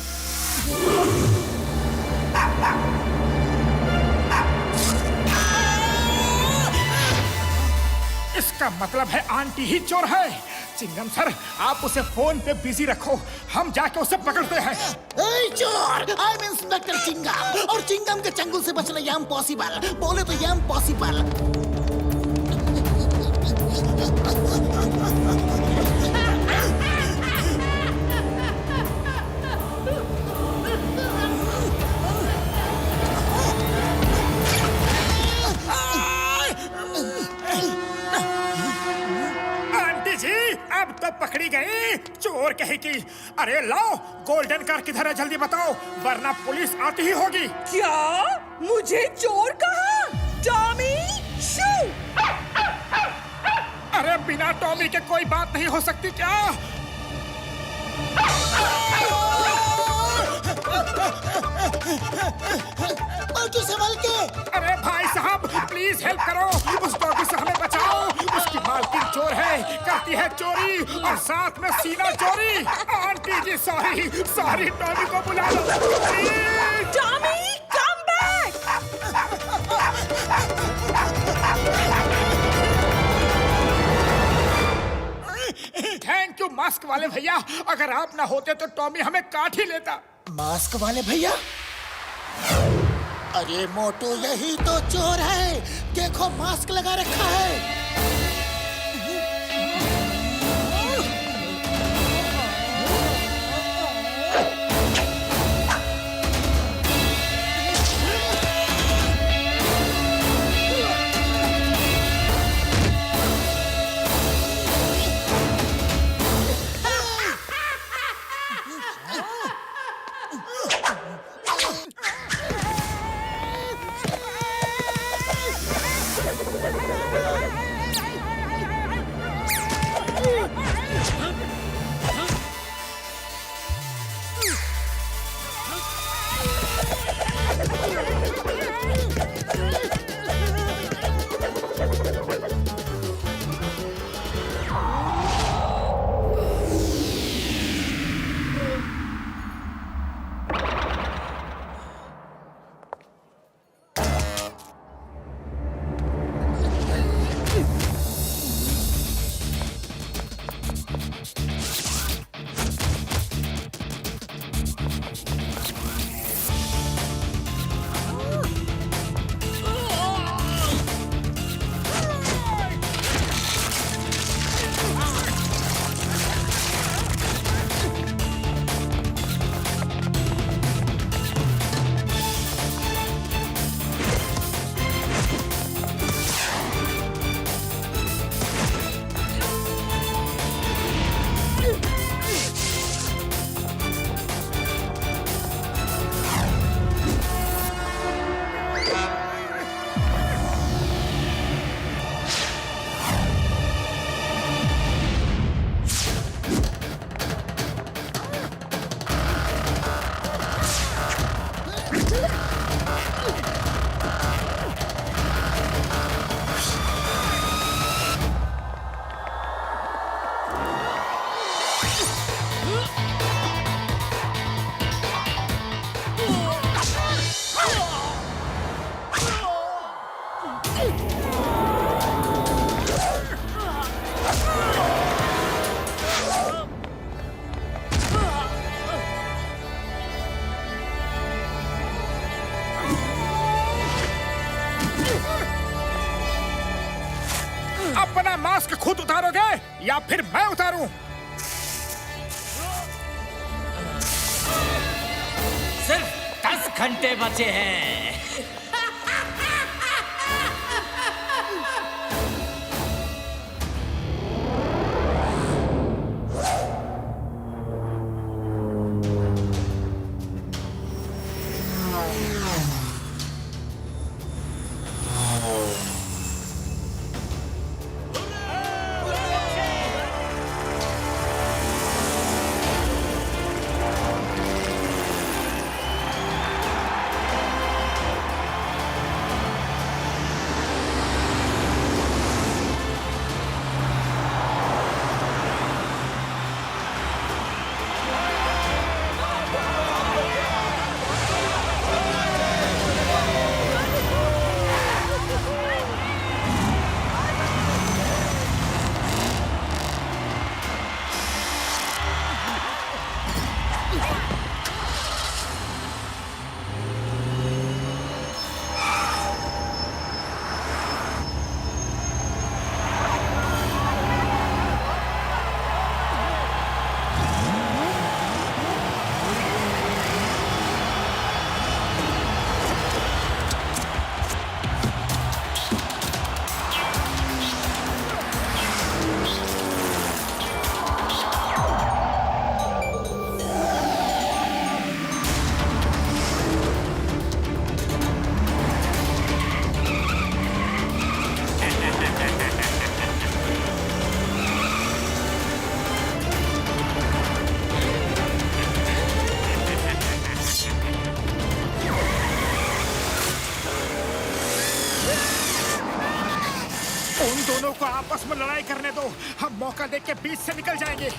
इसका मतलब है आंटी ही चोर है। चिंगम सर, आप उसे फोन पे बिजी रखो, हम जाके उसे पकड़ते हैं। ए चोर, आई एम इंस्पेक्टर चिंगम और चिंगम के चंगुल से बचना यम पॉसिबल, बोले तो यम पॉसिबल। अब तो पकड़ी गई चोर कहेगी। अरे लाओ, गोल्डन कार किधर है जल्दी बताओ, वरना पुलिस आती ही होगी। क्या? मुझे चोर कहा? टॉमी शू! अरे बिना टॉमी के कोई बात नहीं हो सकती क्या? संभल के। अरे भाई साहब प्लीज हेल्प करो, उस डॉगी से हमें बचाओ। उसकी मालकिन चोर है, करती है चोरी और साथ में सीना चोरी। आंटी जी सॉरी, टॉमी को बुला लो। Tommy come back! Thank you mask वाले भैया, अगर आप ना होते तो टॉमी हमें काट ही लेता। मास्क वाले भैया? अरे मोटू यही तो चोर है, देखो मास्क लगा रखा है। अपना मास्क खुद उतारोगे या फिर मैं उतारूं? सिर्फ 10 घंटे बचे हैं। उन दोनों को आपस में लड़ाई करने दो, हम मौका देख के बीच से निकल जाएंगे।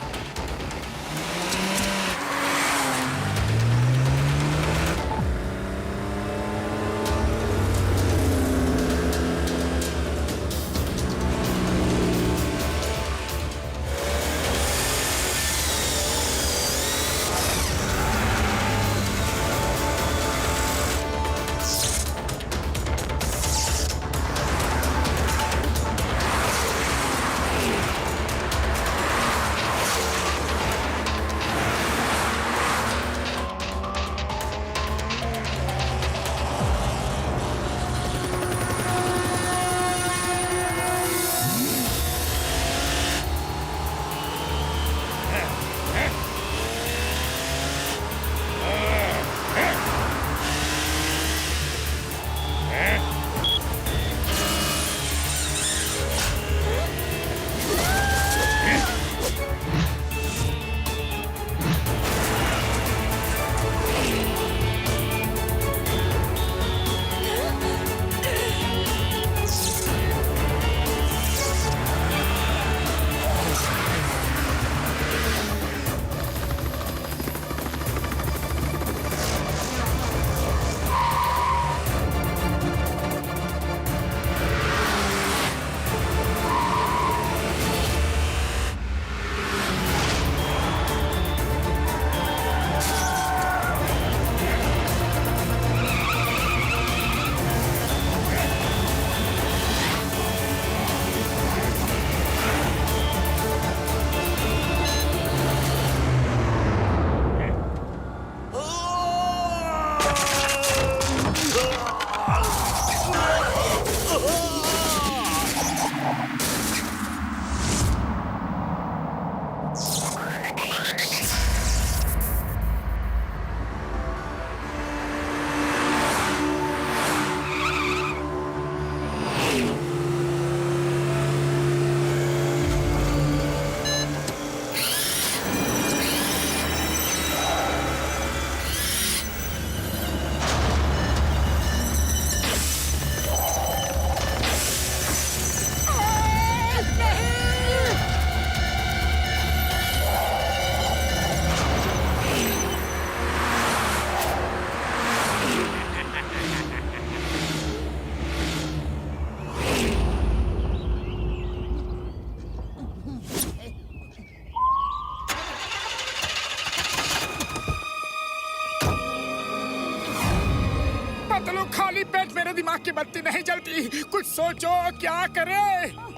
खाली पेट मेरे दिमाग की बत्ती नहीं जलती। कुछ सोचो, क्या करें?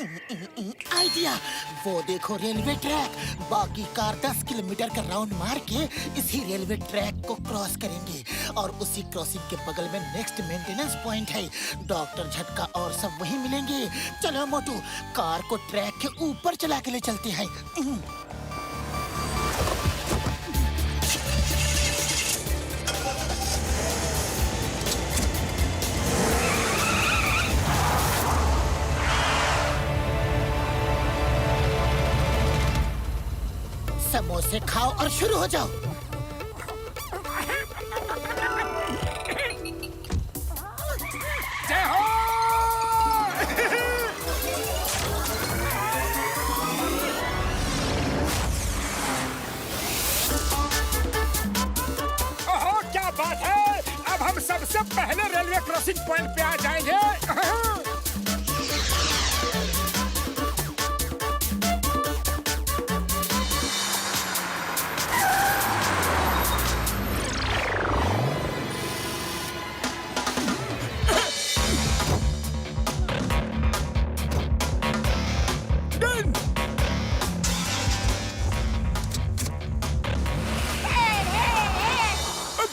आइडिया। वो देखो रेलवे ट्रैक। बाकी कार 10 किलोमीटर का राउंड मार के इसी रेलवे ट्रैक को क्रॉस करेंगे और उसी क्रॉसिंग के बगल में नेक्स्ट मेंटेनेंस पॉइंट है। डॉक्टर झटका और सब वहीं मिलेंगे। चलो मोटू, कार को ट्रैक के ऊपर चला के ले चलते हैं। समोसे खाओ और शुरू हो जाओ। जय हो। ओहो, क्या बात है। अब हम सबसे पहले रेलवे क्रॉसिंग पॉइंट पे आ जाएंगे।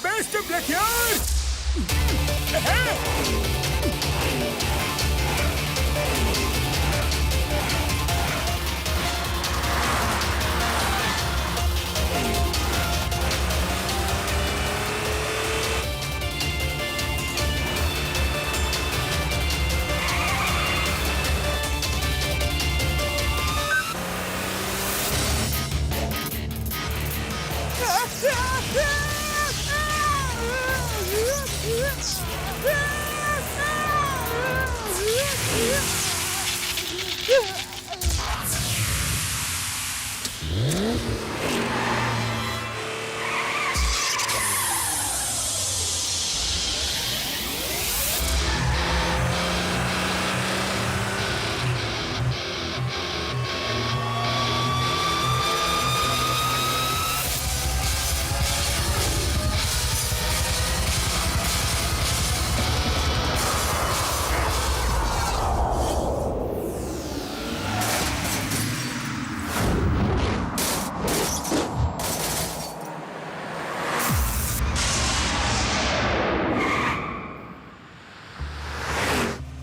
Best of luck, yaar!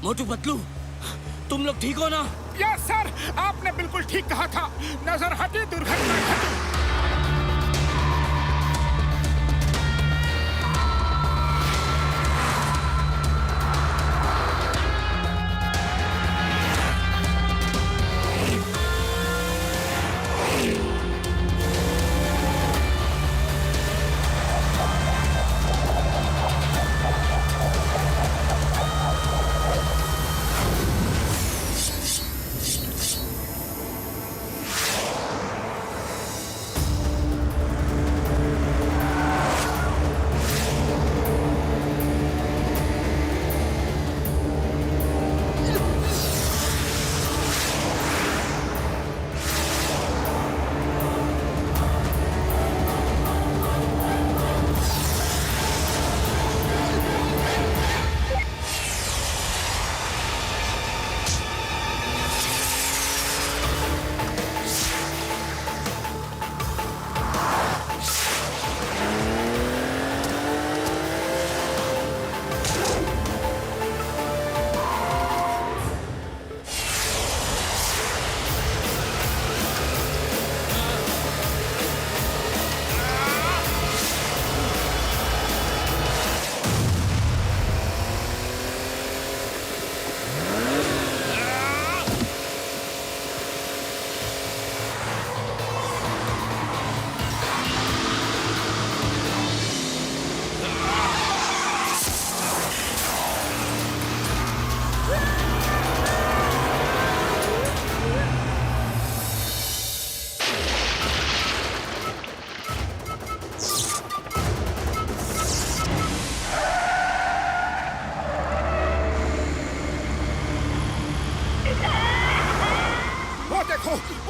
Motu Patlu, तुम लोग ठीक हो ना? यस सर, आपने बिल्कुल ठीक कहा था। नजर हटी, दुर्घटना घटी।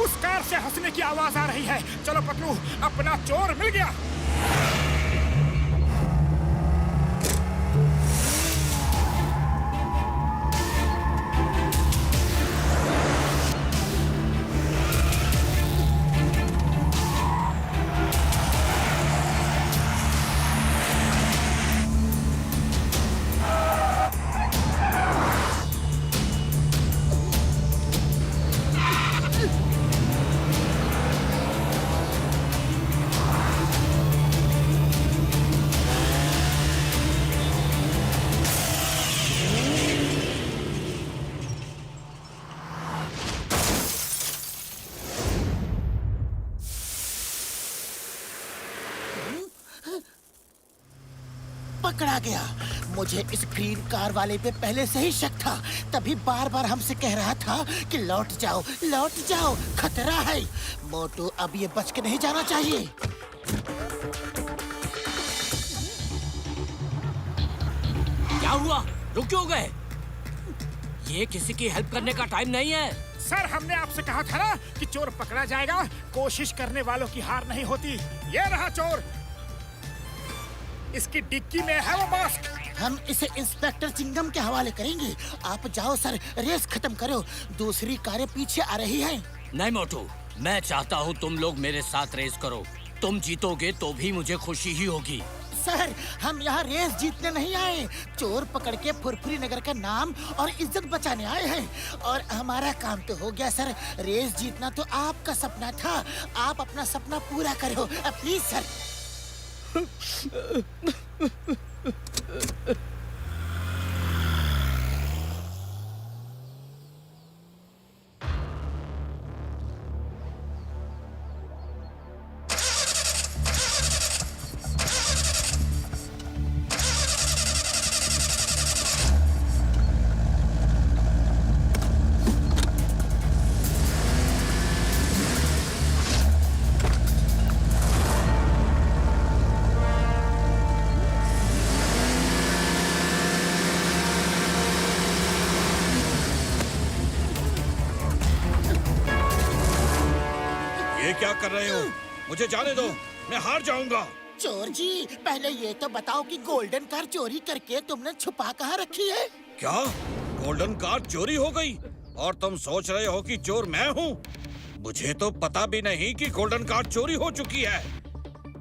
उस कार से हंसने की आवाज आ रही है। चलो पतलू, अपना चोर मिल गया। पकड़ा गया। मुझे इस ग्रीन कार वाले पे पहले से ही शक था, तभी बार बार हमसे कह रहा था कि लौट जाओ, खतरा है। मोटू, अब ये बच के नहीं जाना चाहिए। क्या हुआ? रुक क्यों गए? ये किसी की हेल्प करने का टाइम नहीं है। सर, हमने आपसे कहा था ना कि चोर पकड़ा जाएगा। कोशिश करने वालों की हार नहीं होती। ये रहा चोर, इसकी डिक्की में है वो मास्क। हम इसे इंस्पेक्टर चिंगम के हवाले करेंगे। आप जाओ सर, रेस खत्म करो, दूसरी कारें पीछे आ रही हैं। नहीं मोटू, मैं चाहता हूँ तुम लोग मेरे साथ रेस करो। तुम जीतोगे तो भी मुझे खुशी ही होगी। सर, हम यहाँ रेस जीतने नहीं आए, चोर पकड़ के फुरफुरी नगर का नाम और इज्जत बचाने आए हैं। और हमारा काम तो हो गया सर। रेस जीतना तो आपका सपना था, आप अपना सपना पूरा करो प्लीज सर। क्या कर रहे हो? मुझे जाने दो, मैं हार जाऊंगा। चोर जी, पहले ये तो बताओ कि गोल्डन कार चोरी करके तुमने छुपा कहाँ रखी है? क्या गोल्डन कार चोरी हो गई और तुम सोच रहे हो कि चोर मैं हूँ? मुझे तो पता भी नहीं कि गोल्डन कार चोरी हो चुकी है।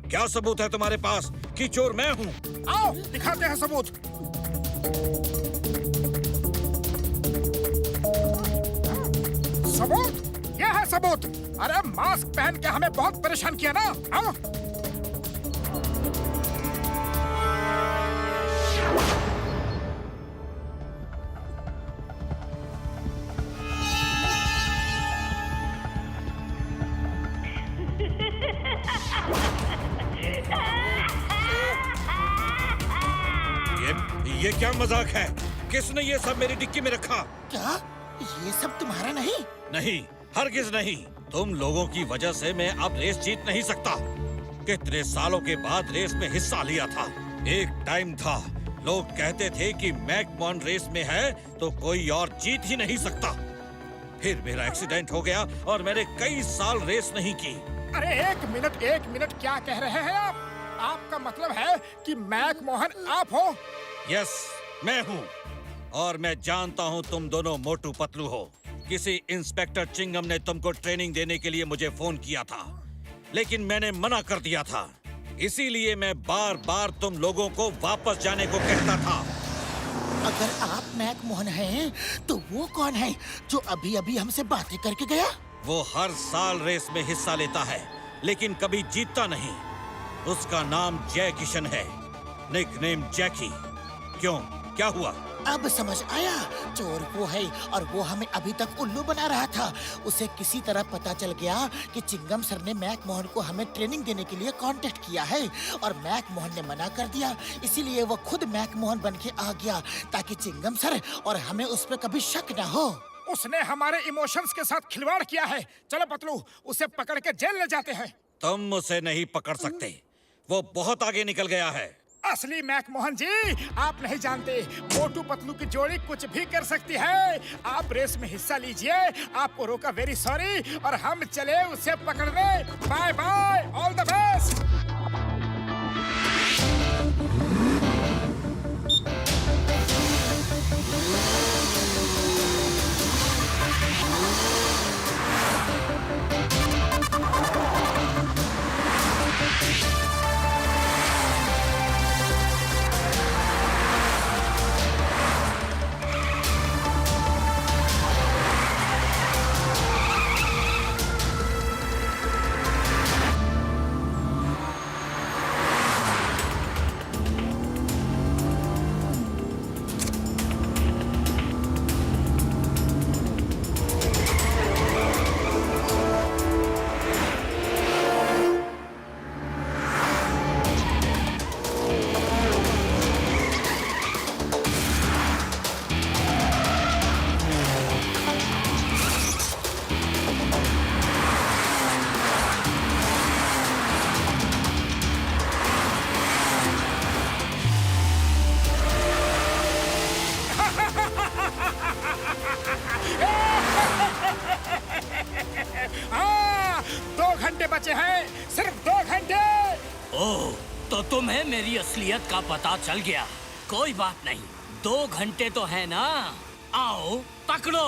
क्या सबूत है तुम्हारे पास कि चोर मैं हूँ? आओ दिखाते हैं सबूत। सबूत? यह है सबूत। अरे मास्क पहन के हमें बहुत परेशान किया ना। आओ। ये क्या मजाक है? किसने ये सब मेरी डिक्की में रखा? क्या ये सब तुम्हारा नहीं? नहीं, हरगिज नहीं। तुम लोगों की वजह से मैं अब रेस जीत नहीं सकता। कितने सालों के बाद रेस में हिस्सा लिया था। एक टाइम था, लोग कहते थे कि मैकमोहन रेस में है तो कोई और जीत ही नहीं सकता। फिर मेरा एक्सीडेंट हो गया और मैंने कई साल रेस नहीं की। अरे एक मिनट, क्या कह रहे हैं आप? आपका मतलब है कि मैकमोहन आप हो? यस, मैं हूँ। और मैं जानता हूँ तुम दोनों मोटू पतलू हो। किसी इंस्पेक्टर चिंगम ने तुमको ट्रेनिंग देने के लिए मुझे फोन किया था, लेकिन मैंने मना कर दिया था। इसीलिए मैं बार बार तुम लोगों को वापस जाने को कहता था। अगर आप मैकमोहन हैं, तो वो कौन है जो अभी अभी हमसे बातें करके गया? वो हर साल रेस में हिस्सा लेता है, लेकिन कभी जीतता नहीं। उसका नाम जय किशन है, निकनेम जैकी। क्यों, क्या हुआ? अब समझ आया, चोर वो है और वो हमें अभी तक उल्लू बना रहा था। उसे किसी तरह पता चल गया कि चिंगम सर ने मैकमोहन को हमें ट्रेनिंग देने के लिए कांटेक्ट किया है और मैकमोहन ने मना कर दिया। इसीलिए वो खुद मैकमोहन बन के आ गया ताकि चिंगम सर और हमें उस पर कभी शक न हो। उसने हमारे इमोशंस के साथ खिलवाड़ किया है। चलो पतलू, उसे पकड़ के जेल ले जाते हैं। तुम उसे नहीं पकड़ सकते, वो बहुत आगे निकल गया है। असली मैकमोहन जी, आप नहीं जानते, मोटू पतलू की जोड़ी कुछ भी कर सकती है। आप रेस में हिस्सा लीजिए, आपको रोका वेरी सॉरी, और हम चले उसे पकड़ने। Bye bye, all the best. बचे हैं, सिर्फ 2 घंटे। ओह, तो तुम्हें मेरी असलियत का पता चल गया। कोई बात नहीं, 2 घंटे तो है ना। आओ पकड़ो।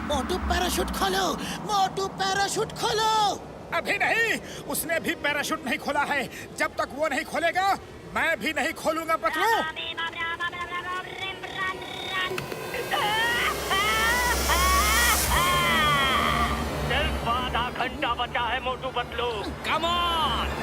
मोटू पैराशूट खोलो, मोटू पैराशूट खोलो। अभी नहीं, उसने भी पैराशूट नहीं खोला है। जब तक वो नहीं खोलेगा, मैं भी नहीं खोलूंगा पतलू। सिर्फ आधा घंटा बचा है Motu Patlu. Come on.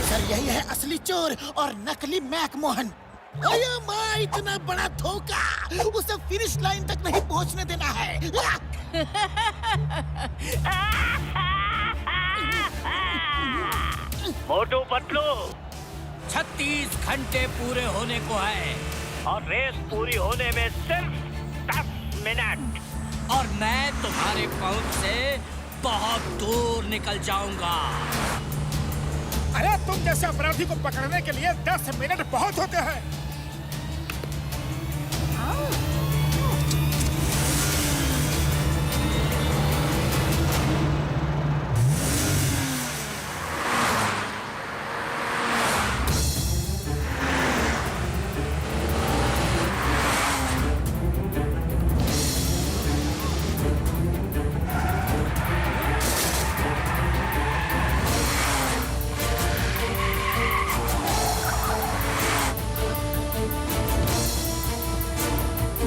Sir यही है असली चोर और नकली मैकमोहन। ओए माँ, इतना बड़ा धोखा, उसे फिनिश लाइन तक नहीं पहुंचने देना है। मोटू पतलू 36 घंटे पूरे होने को है और रेस पूरी होने में सिर्फ 10 मिनट। और मैं तुम्हारे पहुंच से बहुत दूर निकल जाऊंगा। अरे तुम जैसे अपराधी को पकड़ने के लिए 10 मिनट बहुत होते हैं।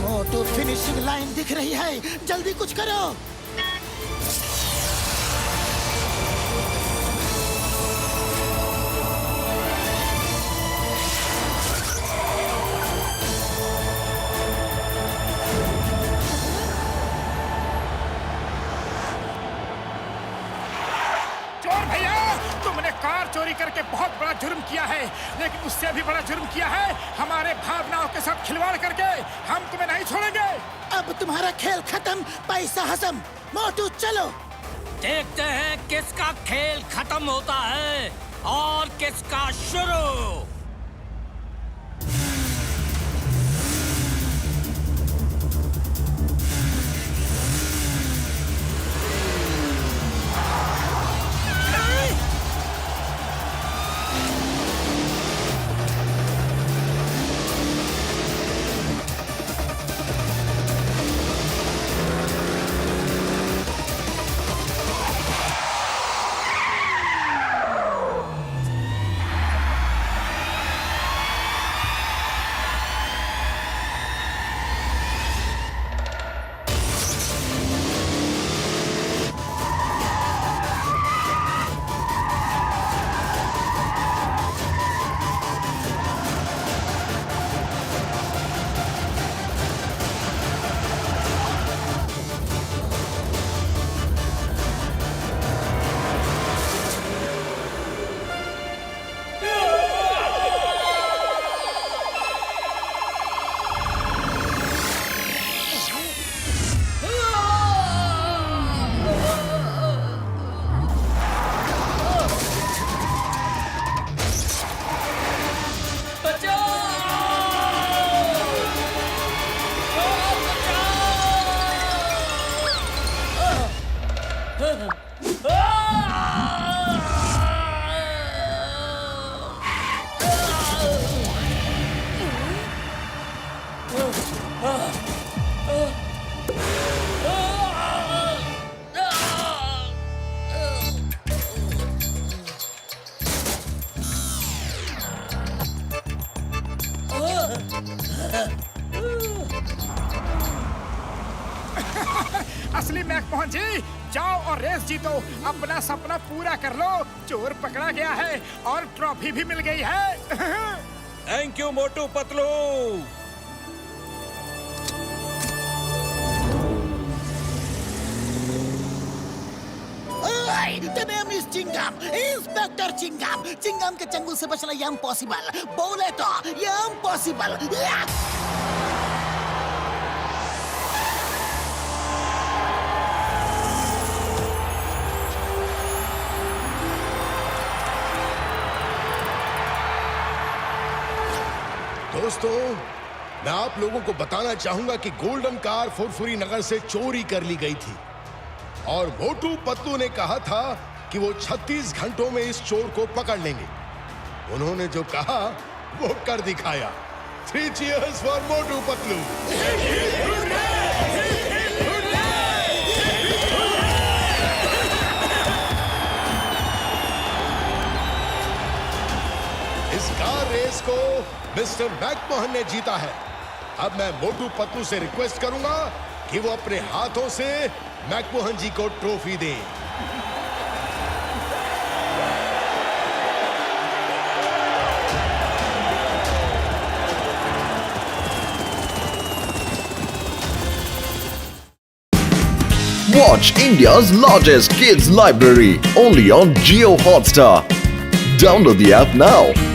मोटू फिनिशिंग लाइन दिख रही है, जल्दी कुछ करो। चोर भैया, तुमने कार चोरी करके बहुत बड़ा जुर्म किया है, लेकिन उससे भी बड़ा जुर्म किया है हमारे भावनाओं के साथ खिलवाड़ करके। हम तुम्हें नहीं छोड़ेंगे। अब तुम्हारा खेल खत्म, पैसा हजम। मोटू चलो। देखते हैं किसका खेल खत्म होता है और किसका शुरू। असली मैकमोहन जी, जाओ और रेस जीतो, अपना सपना पूरा कर लो। चोर पकड़ा गया है और ट्रॉफी भी मिल गई है। Thank you Motu Patlu. The name is Chingam, inspector Chingam. Chingam के चंगुल से बचना ये इम्पॉसिबल, बोले तो ये इम्पॉसिबल। दोस्तों, मैं आप लोगों को बताना चाहूंगा कि गोल्डन कार फुरफुरी नगर से चोरी कर ली गई थी और मोटू पतलू ने कहा था कि वो 36 घंटों में इस चोर को पकड़ लेंगे। उन्होंने जो कहा वो कर दिखाया। 3 cheers फॉर मोटू पतलू। इस कार रेस को मिस्टर मैकमोहन ने जीता है। अब मैं मोटू पतलू से रिक्वेस्ट करूंगा कि वो अपने हाथों से मैकमोहन जी को ट्रॉफी दें। Watch India's largest kids library only on Jio Hotstar. Download the app now.